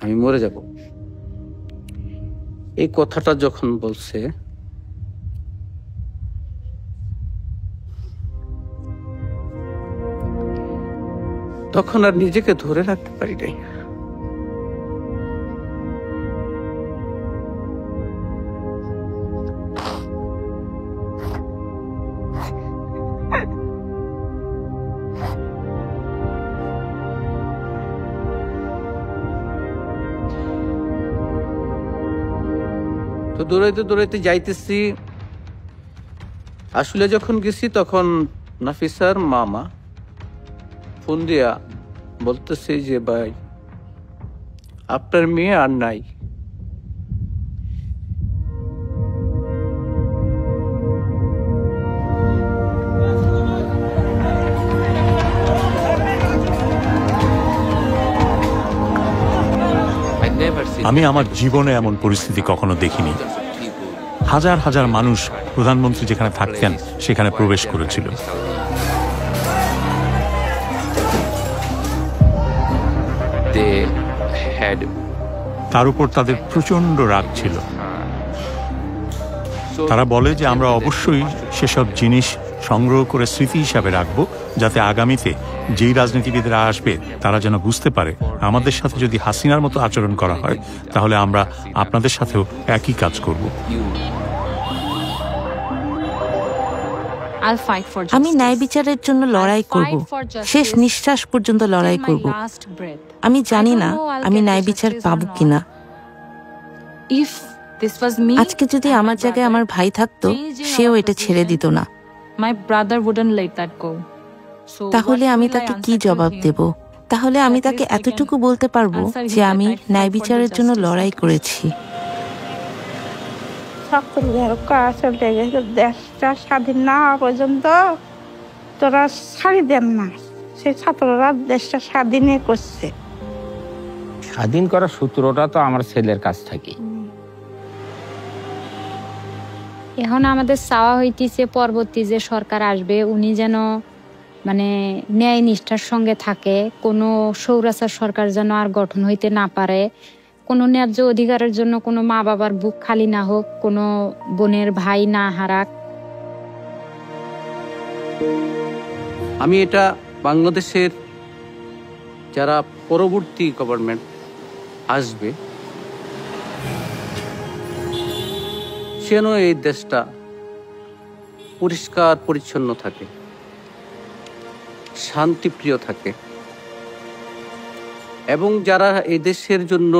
আমি মরে যাব। এই কথাটা যখন বলছে তখন আর নিজেকে ধরে রাখতে পারি নাই। তো দৌড়াইতে দৌড়াইতে যাইতেছি, আসলে যখন গেছি তখন নাফিসার মামা ফোন দিয়া বলতেছে যে ভাই আপনার মেয়ে আর নাই। আমি আমার জীবনে এমন পরিস্থিতি কখনো দেখিনি। হাজার হাজার মানুষ প্রধানমন্ত্রী যেখানে থাকতেন সেখানে প্রবেশ করেছিল। তার উপর তাদের প্রচন্ড রাগ ছিল। তারা বলে যে আমরা অবশ্যই সেসব জিনিস সংগ্রহ করে স্মৃতি হিসাবে রাখবো, যাতে আগামীতে যেই রাজনীতিবিদরা আসবে তারা যেন বুঝতে পারে আমাদের সাথে যদি হাসিনার মতো আচরণ করা হয় তাহলে আমরা আপনাদের সাথেও একই কাজ করব। আমি ন্যায় বিচারের জন্য লড়াই করব, শেষ নিঃশ্বাস পর্যন্ত লড়াই করব। আমি জানি না আমি ন্যায় বিচার পাবো কিনা। আজকে যদি আমার জায়গায় আমার ভাই থাকতো, সেও এটা ছেড়ে দিত না। তাহলে আমি তাকে কি জবাব দেব? তাহলে আমি তাকে এতটুকু বলতে পারবো যে আমি ন্যায় বিচারের জন্য লড়াই করেছি। দেশটা স্বাধীন না হওয়া পর্যন্ত তোরা ছাড়ি দেন না, সেই ছাত্ররা দেশটা স্বাধীনই করছে। স্বাধীন করার সূত্রটা তো আমার ছেলের কাছ থেকে। এখন আমাদের চাওয়া হইতেছে পরবর্তী যে সরকার আসবে উনি যেন মানে ন্যায় নিষ্ঠার সঙ্গে থাকে, কোনো স্বৈরাচার সরকার যেন আর গঠন হইতে না পারে, কোনো ন্যায্য অধিকারের জন্য কোনো মা বাবার বুক খালি না হোক, কোনো বোনের ভাই না হারাক। আমি এটা বাংলাদেশের যারা পরবর্তী গভর্নমেন্ট আসবে যেন এই দেশটা পরিষ্কার পরিচ্ছন্ন থাকে, শান্তিপ্রিয় থাকে, এবং যারা এই দেশের জন্য,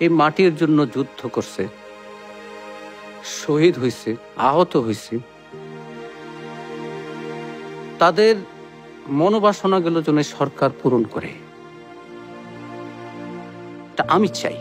এই মাটির জন্য যুদ্ধ করছে, শহীদ হয়েছে, আহত হয়েছে, তাদের মনোবাসনাগুলো যেন সরকার পূরণ করে, তা আমি চাই।